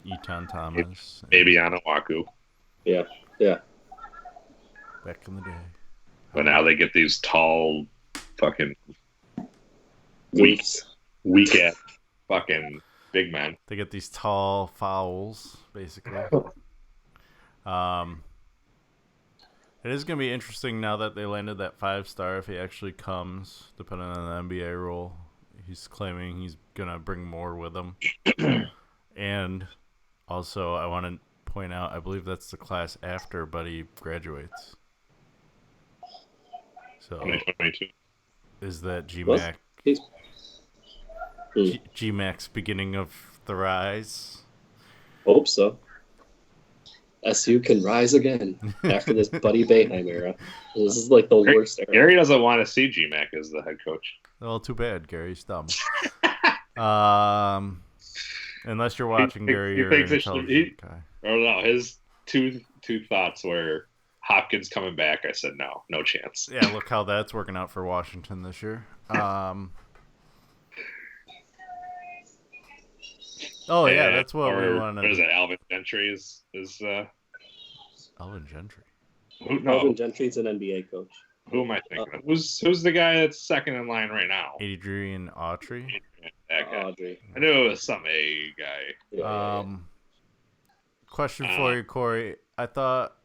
Eton Thomas. Maybe Anawaku. Yeah, yeah. Back in the day. But now they get these tall, fucking Goofs. weak ass fucking big men. They get these tall fouls, basically. It is going to be interesting now that they landed that 5-star if he actually comes, depending on the NBA rule. He's claiming he's going to bring more with him. And also, I want to point out, I believe that's the class after Buddy graduates. So, 2022. is that GMAC, GMAC's beginning of the rise? Hope so. SU can rise again after this Buddy Boeheim era. This is like the worst era. Gary doesn't want to see GMAC as the head coach. Well, too bad, Gary's dumb. Unless you're watching Gary, you're an intelligent guy. I don't know. His two thoughts were Hopkins coming back. I said no chance. Yeah, look how that's working out for Washington this year. Oh yeah, that's what we wanted. What is it? Alvin Gentry is Alvin Gentry. Alvin Gentry's an NBA coach. Who am I thinking of? Who's the guy that's second in line right now? Adrian Autry. That guy. Audrey. I knew it was some A guy. Yeah. Question for you, Corey. I thought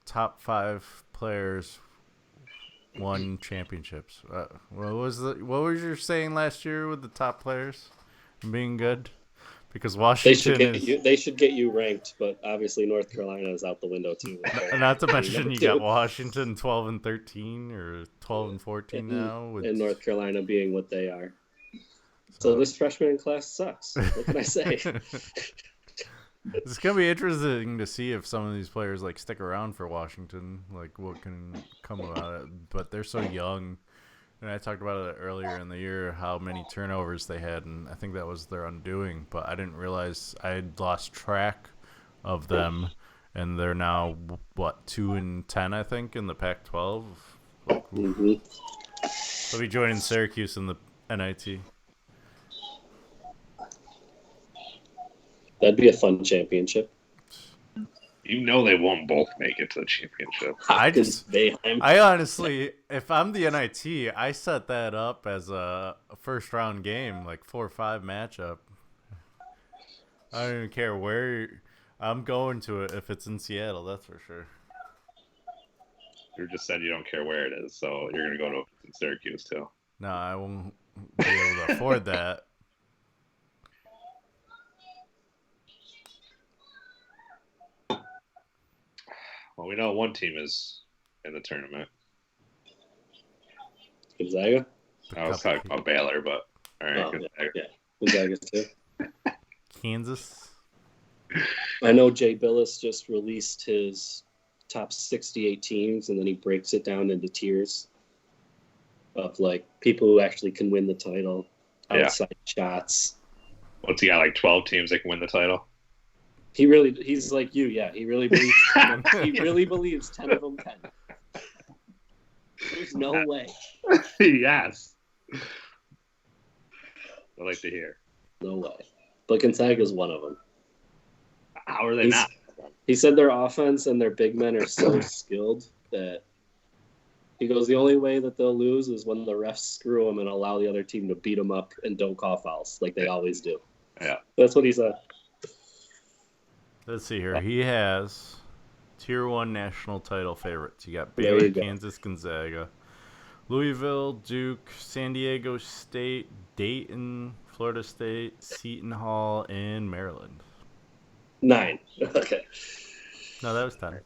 top 5 players won championships. What was you saying last year with the top players being good? Because Washington they should get you ranked, but obviously North Carolina is out the window too. Not to mention you got Washington 12-13 or 12-14 now, and North Carolina being what they are. So this freshman class sucks. What can I say? It's gonna be interesting to see if some of these players like stick around for Washington, like what can come about it. But they're so young, and I talked about it earlier in the year how many turnovers they had, and I think that was their undoing. But I didn't realize I had lost track of them, and they're now 2-10, I think, in the Pac-12. Mm-hmm. They'll be joining Syracuse in the NIT. That'd be a fun championship. You know they won't both make it to the championship. I honestly, if I'm the NIT, I set that up as a first round game, like 4-5 matchup. I don't even care where I'm going to it if it's in Seattle. That's for sure. You just said you don't care where it is, so you're gonna go to Syracuse too. No, I won't be able to afford that. Well, we know one team is in the tournament. Gonzaga? I was talking about Baylor, but all right. Oh, yeah. Gonzaga too. Kansas. I know Jay Billis just released his top 68 teams, and then he breaks it down into tiers of like people who actually can win the title, outside shots. What's he got? Like 12 teams that can win the title. He's like you, yeah. He really believes. He really believes 10 of them can. There's no way. Yes. I like to hear. No way. But Gonzaga's one of them. How are they not? He said their offense and their big men are so skilled that he goes, the only way that they'll lose is when the refs screw them and allow the other team to beat them up and don't call fouls like they always do. Yeah. That's what he said. Let's see here. He has Tier 1 national title favorites. You got Baylor, Kansas, Gonzaga, Louisville, Duke, San Diego State, Dayton, Florida State, Seton Hall, and Maryland. 9. Okay. No, that was 10.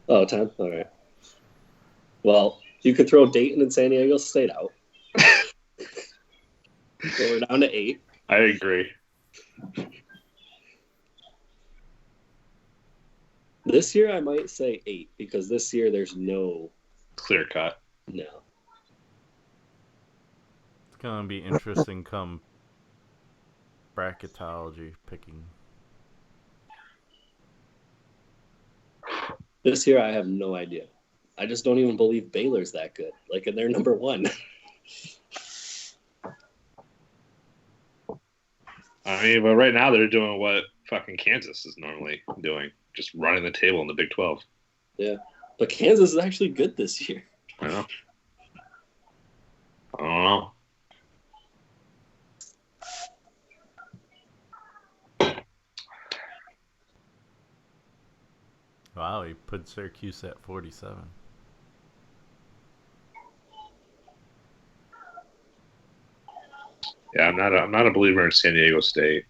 Oh, 10? All right. Well, you could throw Dayton and San Diego State out. So we're down to 8. I agree. This year I might say 8 because this year there's no clear cut. No. It's going to be interesting come bracketology picking. This year I have no idea. I just don't even believe Baylor's that good. Like, and they're number 1. I mean, but right now they're doing what fucking Kansas is normally doing. just running the table in the Big 12. Yeah, but Kansas is actually good this year. I know. I don't know. Wow, he put Syracuse at 47. Yeah, I'm not a believer in San Diego State.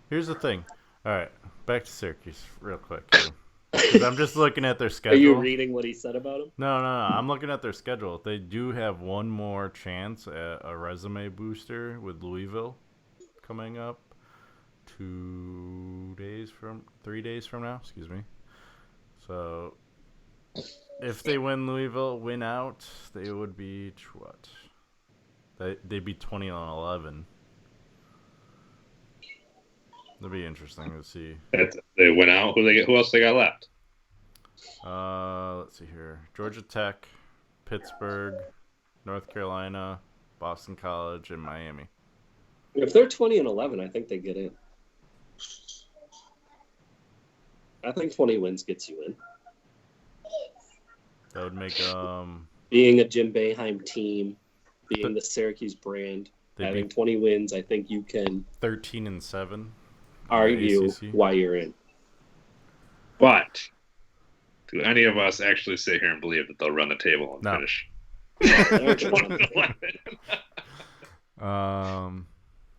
Here's the thing. All right, back to Syracuse real quick. 'Cause I'm just looking at their Are schedule. you reading what he said about him? No. I'm looking at their schedule. They do have one more chance at a resume booster with Louisville coming up 3 days from now. Excuse me. So if they win Louisville, win out, they would beat what? They'd be 20-11. That'd be interesting to see. They went out. Who else they got left? Let's see here. Georgia Tech, Pittsburgh, North Carolina, Boston College, and Miami. If they're 20-11, I think they get in. I think 20 wins gets you in. That would make being a Jim Boeheim team, being the Syracuse brand, having 20 wins, I think you can 13-7. Argue why you're in. But do any of us actually sit here and believe that they'll run the table and finish?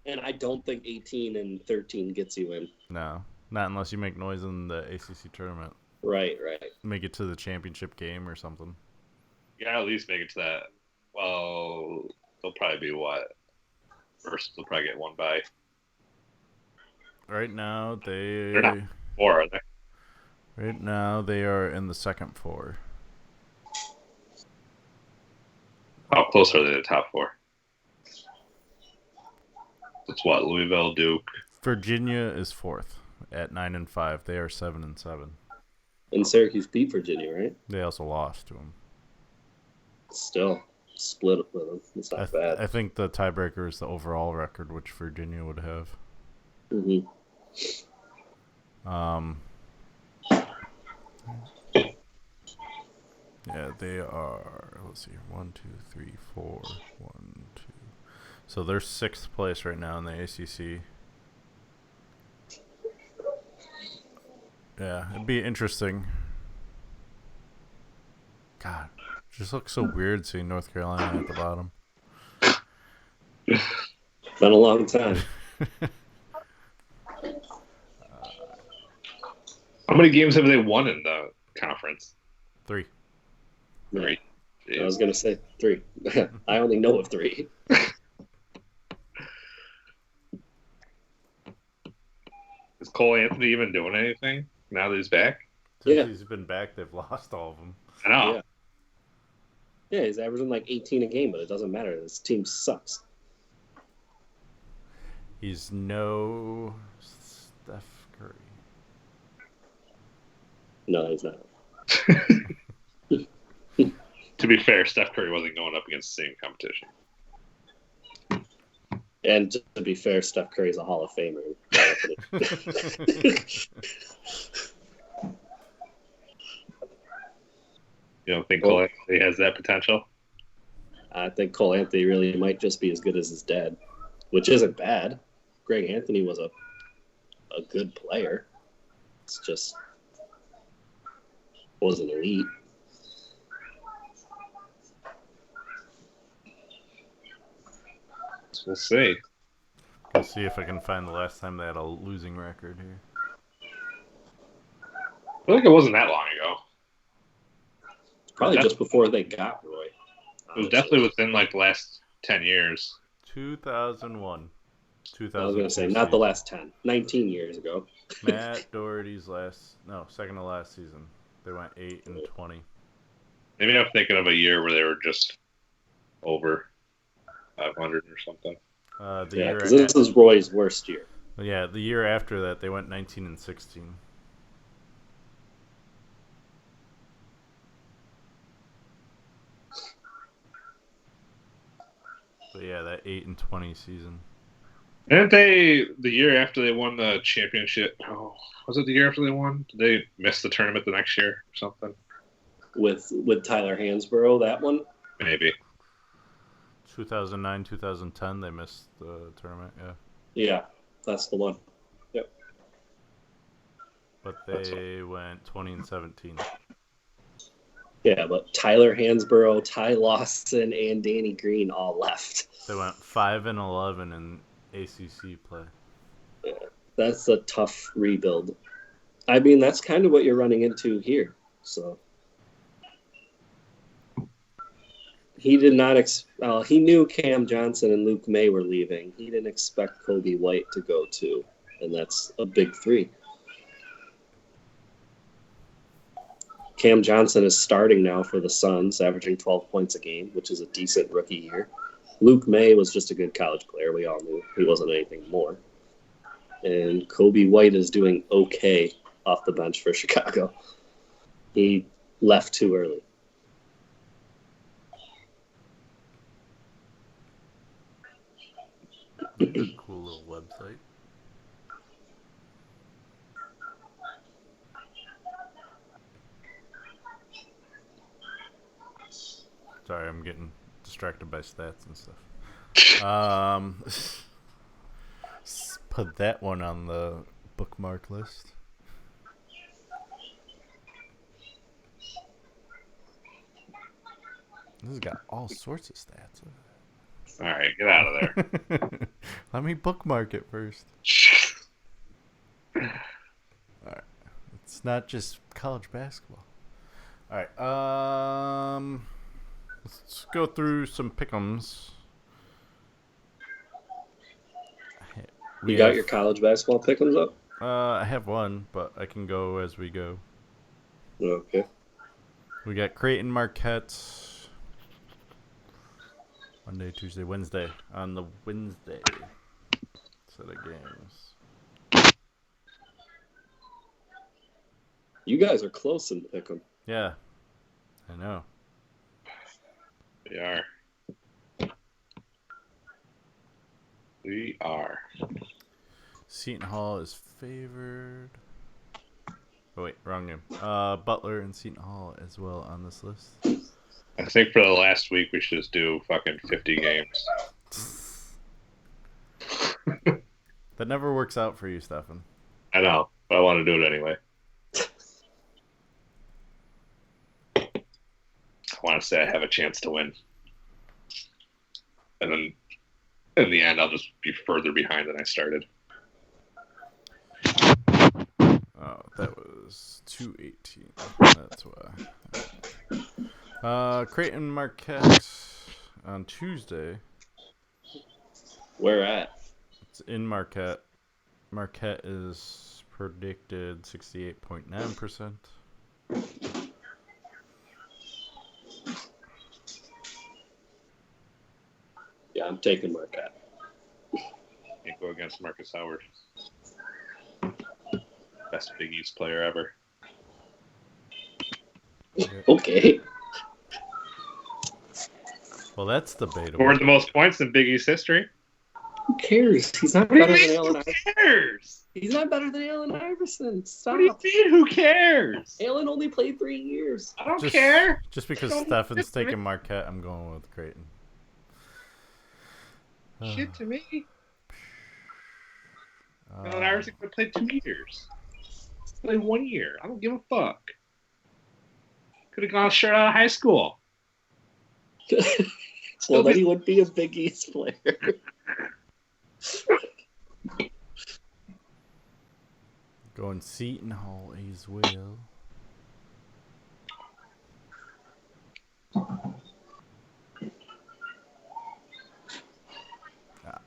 And I don't think 18-13 gets you in. No, not unless you make noise in the ACC tournament. Right. Make it to the championship game or something. Yeah, at least make it to that. Well, they'll probably be what? First, they'll probably get one bye. Right now, they're not 4, are they? Right now, they are in the second 4. How close are they to the top 4? It's what? Louisville, Duke. Virginia is 4th at 9-5. They are 7-7. And Syracuse beat Virginia, right? They also lost to them. Still split it with them. It's not bad. I think the tiebreaker is the overall record, which Virginia would have. Mm-hmm. Yeah, they are. Let's see. 1, 2, 3, 4. 1, 2. So they're 6th place right now in the ACC. Yeah, it'd be interesting. God, it just looks so weird seeing North Carolina at the bottom. Been a long time. How many games have they won in the conference? 3. 3. I was going to say 3. I only know of 3. Is Cole Anthony even doing anything now that he's back? Since he's been back, they've lost all of them. I know. Yeah, he's averaging like 18 a game, but it doesn't matter. This team sucks. He's no Steph Curry. No, he's not. To be fair, Steph Curry wasn't going up against the same competition. And to be fair, Steph Curry's a Hall of Famer. You don't think Cole Anthony has that potential? I think Cole Anthony really might just be as good as his dad, which isn't bad. Greg Anthony was a good player. It's just wasn't elite. We'll see. Let's see if I can find the last time they had a losing record here. I think it wasn't that long ago. Probably just before they got Roy. It was definitely within like the last 10 years. 2001. I was going to say, not the last 10. 19 years ago. Matt Doherty's second to last season. They went 8-20. Maybe I'm thinking of a year where they were just over 500 or something. Because this is Roy's worst year. Yeah, the year after that, they went 19-16. But yeah, that 8-20 season. Didn't they, the year after they won the championship? Oh, was it the year after they won? Did they miss the tournament the next year or something? With Tyler Hansborough, that one. Maybe. 2009, 2010, they missed the tournament. Yeah. Yeah, that's the one. Yep. But they went 20 and 17. Yeah, but Tyler Hansborough, Ty Lawson, and Danny Green all left. They went 5 and 11 in ACC play. Yeah, that's a tough rebuild. I mean, that's kind of what you're running into here. So he did not. He knew Cam Johnson and Luke May were leaving. He didn't expect Kobe White to go too, and that's a big three. Cam Johnson is starting now for the Suns, averaging 12 points a game, which is a decent rookie year. Luke May was just a good college player. We all knew he wasn't anything more. And Kobe White is doing okay off the bench for Chicago. He left too early. Cool little website. Sorry, I'm getting distracted by stats and stuff. Put that one on the bookmark list. This has got all sorts of stats. All right, get out of there. Let me bookmark it first. All right, it's not just college basketball. All right, let's go through some pick'ems. You got your college basketball pick'ems up? I have one, but I can go as we go. Okay. We got Creighton Marquette. Monday, Tuesday, Wednesday. On the Wednesday set of games. You guys are close in pick'em. Yeah, I know. We are. We are. Seton Hall is favored. Oh, wait, wrong game. Butler and Seton Hall as well on this list. I think for the last week we should just do fucking 50 games. That never works out for you, Stefan. I know, but I want to do it anyway. I want to say I have a chance to win. And then in the end, I'll just be further behind than I started. Oh, that was 218. That's why. Creighton Marquette on Tuesday. Where at? It's in Marquette. Marquette is predicted 68.9%. Yeah, I'm taking Marquette. Can't go against Marcus Howard. Best Big East player ever. Okay. Well, that's debatable. Scored the most points in Big East history. Who cares? He's not What do better you than mean, Allen who Iverson. cares? He's not better than Allen Iverson. Stop. What do you mean, who cares? Allen only played 3 years. I don't Just- care. Just because Don't Stefan's listen to me. taking Marquette, I'm going with Creighton. Shit to me. Uh, Allen Iverson could have played 2 years. Played 1 year. I don't give a fuck. Could have gone straight out of high school. Well, then he would be a Big East player. Going Seton Hall as well.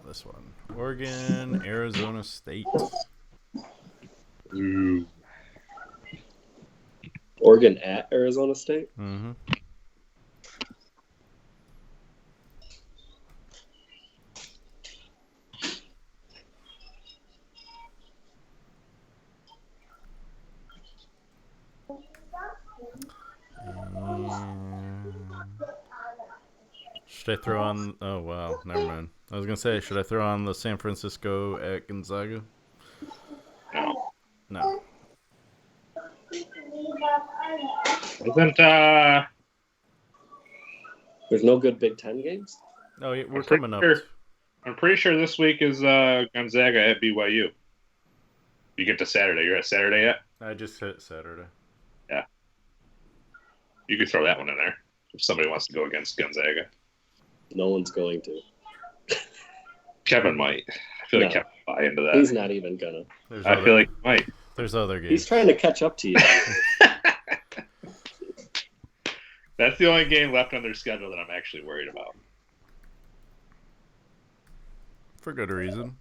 This one. Oregon, Arizona State. Ooh. Oregon at Arizona State? Mm-hmm. Should I throw on? Oh wow, never mind. I was gonna say, should I throw on the San Francisco at Gonzaga? No. No. Isn't There's no good Big Ten games? Oh, yeah, we're I'm pretty coming up. sure- I'm pretty sure this week is Gonzaga at BYU. You get to Saturday. You're at Saturday yet? I just hit Saturday. You could throw that one in there if somebody wants to go against Gonzaga. No one's going to. Kevin might. I feel like No. Kevin might buy into that. He's not even gonna. I feel like he might. There's other games. He's trying to catch up to you. That's the only game left on their schedule that I'm actually worried about. For good reason.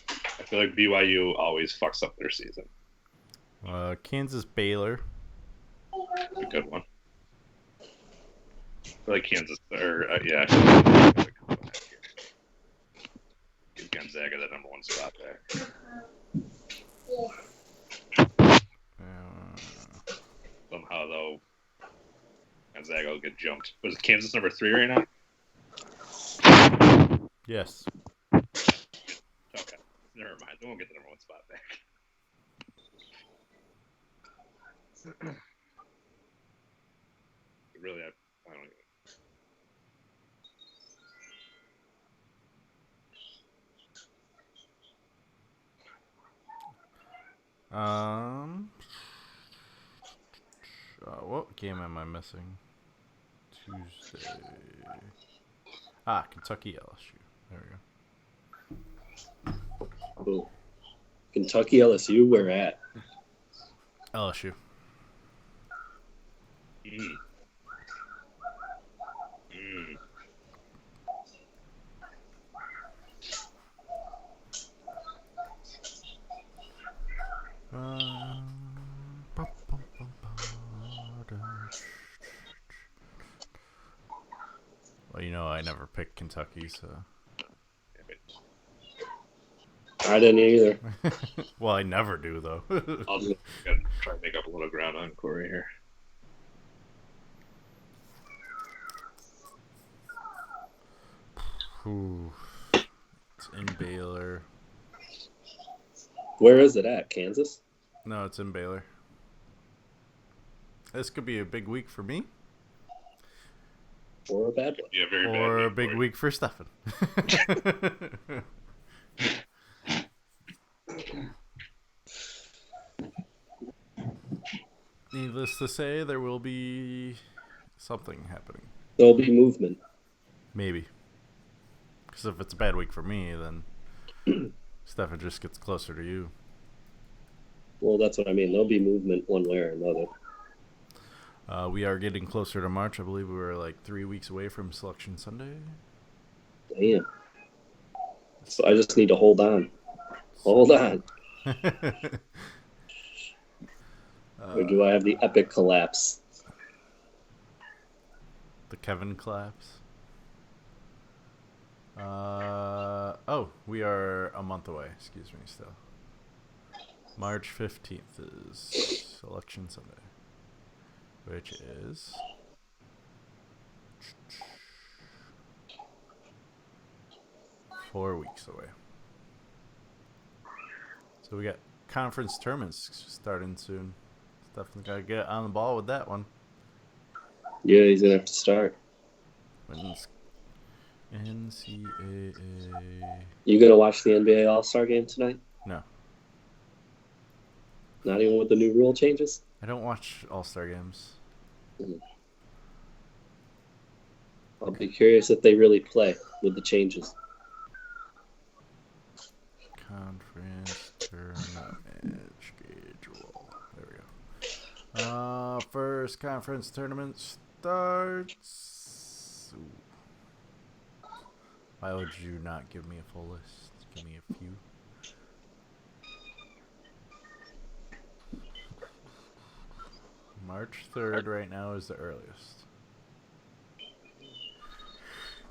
I feel like BYU always fucks up their season. Kansas Baylor. A good one. I feel like Kansas, yeah. Give Gonzaga the number one spot there. Somehow, though, Gonzaga will get jumped. Was Kansas number 3 right now? Yes. Okay. Never mind. They won't get the number one spot back. Really, I don't even. What game am I missing? Tuesday. Kentucky LSU. There we go. Ooh. Kentucky LSU, where at? LSU. Mm. Mm. Well, you know I never picked Kentucky, so. I didn't either. Well, I never do, though. I'll just try to make up a little ground on Corey here. Ooh. It's in Baylor. Where is it at? Kansas? No, it's in Baylor. This could be a big week for me. Or a bad one? Yeah, very bad. Or a big week for Stefan. Needless to say, there will be something happening. There'll be movement. Maybe. Because if it's a bad week for me, then Stefan just gets closer to you. Well, that's what I mean. There'll be movement one way or another. We are getting closer to March. I believe we were like 3 weeks away from Selection Sunday. Damn. So I just need to hold on. Hold on. Or do I have the epic collapse? The Kevin collapse. We are a month away. Excuse me, still. March 15th is Selection Sunday, which is 4 weeks away. So we got conference tournaments starting soon. Definitely gotta get on the ball with that one. Yeah, he's gonna have to start. When's NCAA? You gonna watch the NBA All-Star game tonight? No, Not even with the new rule changes? I don't watch All-Star games. I'll be curious if they really play with the changes. Conference tournament schedule. There we go. First conference tournament starts. Ooh. Why would you not give me a full list? Give me a few. March 3rd right now is the earliest.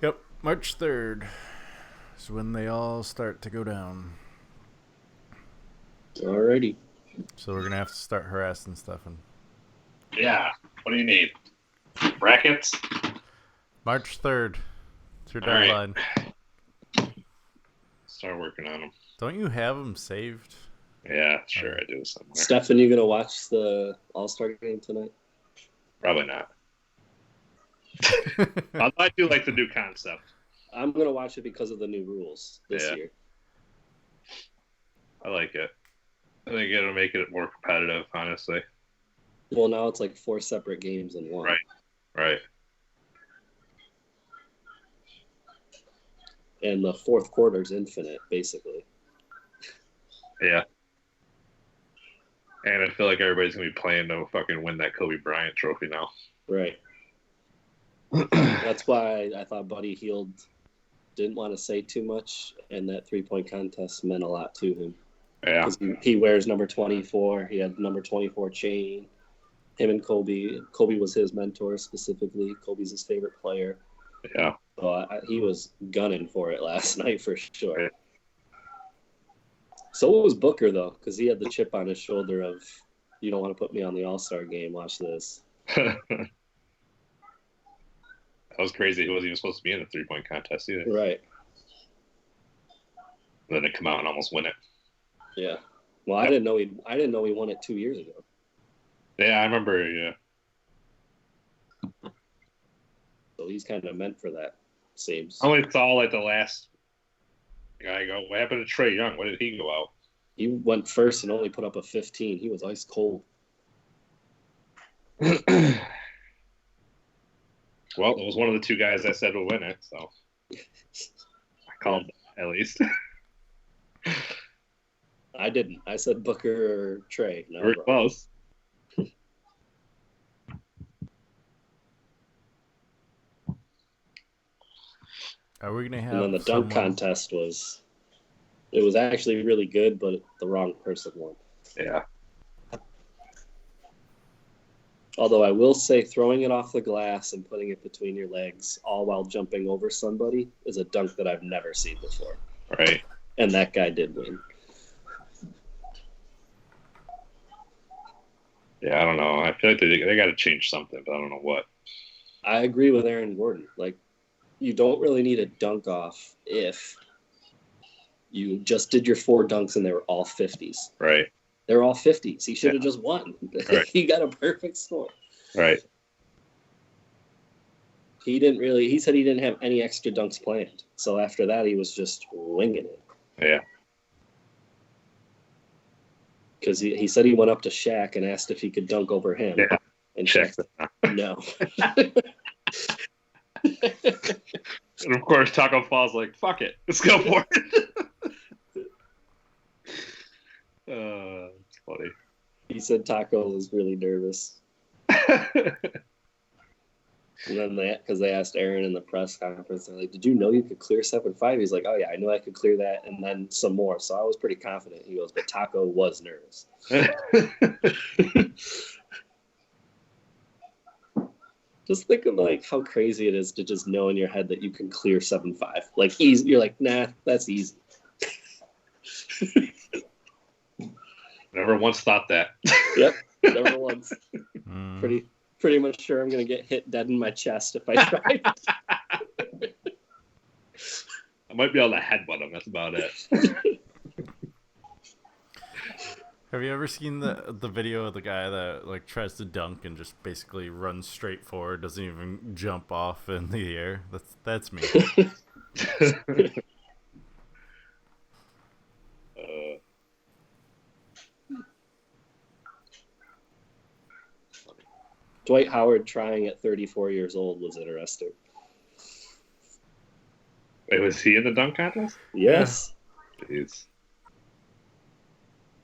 Yep, March 3rd is when they all start to go down. Alrighty. So we're gonna have to start harassing Stefan. Yeah. What do you need? Brackets? March 3rd. It's your All right. deadline. Start working on them. Don't you have them saved? Yeah, sure, I do somewhere. Stefan, you gonna watch the All-Star game tonight? Probably not. I do like the new concept. I'm gonna watch it because of the new rules this year. I like it. I think it'll make it more competitive, honestly. Well, now it's like 4 separate games in one. Right. And the fourth quarter is infinite, basically. Yeah. And I feel like everybody's going to be playing to fucking win that Kobe Bryant trophy now. Right. That's why I thought Buddy Hield didn't want to say too much, and that 3-point contest meant a lot to him. Yeah. Because he wears number 24. He had number 24 chain. Him and Kobe. Kobe was his mentor specifically. Kobe's his favorite player. Yeah. So he was gunning for it last night for sure. Yeah. So was Booker, though, because he had the chip on his shoulder of, you don't want to put me on the All-Star game. Watch this. That was crazy. He wasn't even supposed to be in the 3-point contest either. Right. Then they come out and almost win it. Yeah. Well, I didn't know he won it 2 years ago. Yeah, I remember. Yeah. So he's kind of meant for that. Seems. I only saw like the last guy go. What happened to Trae Young? Where did he go out? He went first and only put up a 15. He was ice cold. Well, it was one of the 2 guys I said would win it, so I called at least. I didn't. I said Booker or Trae. No, we're close. Are we gonna have? And then the dunk contest was actually really good, but the wrong person won. Yeah. Although I will say, throwing it off the glass and putting it between your legs, all while jumping over somebody, is a dunk that I've never seen before. Right. And that guy did win. Yeah, I don't know. I feel like they got to change something, but I don't know what. I agree with Aaron Gordon. Like, you don't really need a dunk off if you just did your 4 dunks and they were all 50s. Right. They were all 50s. He should have just won. Right. He got a perfect score. Right. He said he didn't have any extra dunks planned. So after that, he was just winging it. Yeah. Because he said he went up to Shaq and asked if he could dunk over him. Yeah. And Shaq said, no. And of course, Taco Fall's like, fuck it. Let's go for it. It's funny. He said Taco was really nervous. And then because they asked Aaron in the press conference, they're like, did you know you could clear 7.5? He's like, oh, yeah, I knew I could clear that and then some more. So I was pretty confident. He goes, but Taco was nervous. Just think of like how crazy it is to just know in your head that you can clear 7.5. Like easy, you're like, nah, that's easy. Never once thought that. Yep, never once. Pretty much sure I'm gonna get hit dead in my chest if I try. I might be able to headbutt him. That's about it. Have you ever seen the video of the guy that like tries to dunk and just basically runs straight forward, doesn't even jump off in the air? That's me. Dwight Howard trying at 34 years old was interesting. Wait, was he in the dunk contest? Yes. Jeez.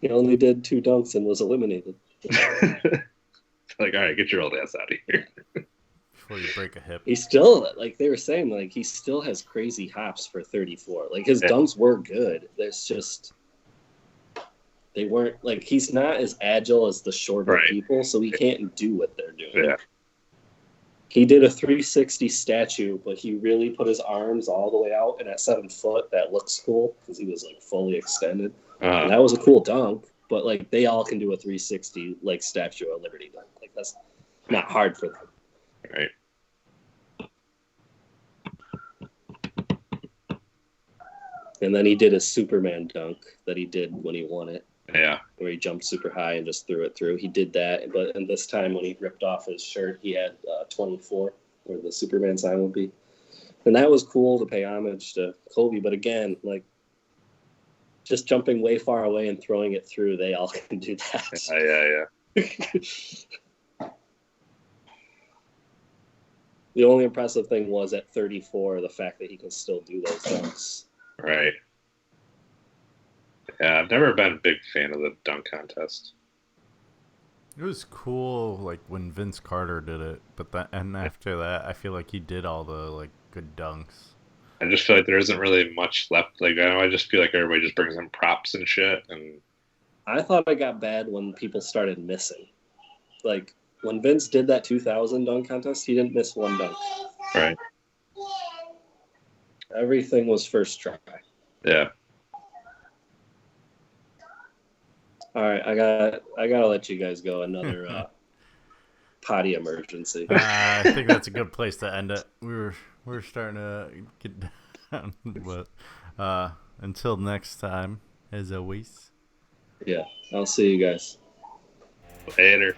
He only did 2 dunks and was eliminated. Like, all right, get your old ass out of here. Before you break a hip. He still, like they were saying, like he still has crazy hops for 34. Like his dunks were good. There's just they weren't like he's not as agile as the shorter people, so he can't do what they're doing. Yeah. He did a 360 statue, but he really put his arms all the way out, and at 7 foot, that looks cool because he was like fully extended. And that was a cool dunk, but like they all can do a 360 like Statue of Liberty dunk. Like that's not hard for them. Right. And then he did a Superman dunk that he did when he won it, Yeah. where he jumped super high and just threw it through. He did that, and this time when he ripped off his shirt, he had 24, where the Superman sign would be. And that was cool to pay homage to Kobe. But again, like, just jumping way far away and throwing it through, they all can do that. Yeah. The only impressive thing was at 34, the fact that he can still do those dunks. Right. Yeah, I've never been a big fan of the dunk contest. It was cool, like when Vince Carter did it, and after that, I feel like he did all the like good dunks. I just feel like there isn't really much left. Like, I just feel like everybody just brings in props and shit. And I thought it got bad when people started missing. Like, when Vince did that 2000 dunk contest, he didn't miss one dunk. right. Everything was first try. Yeah. All right, I gotta let you guys go. Another potty emergency. I think that's a good place to end it. We're starting to get down, but until next time, as always. Yeah, I'll see you guys. Later.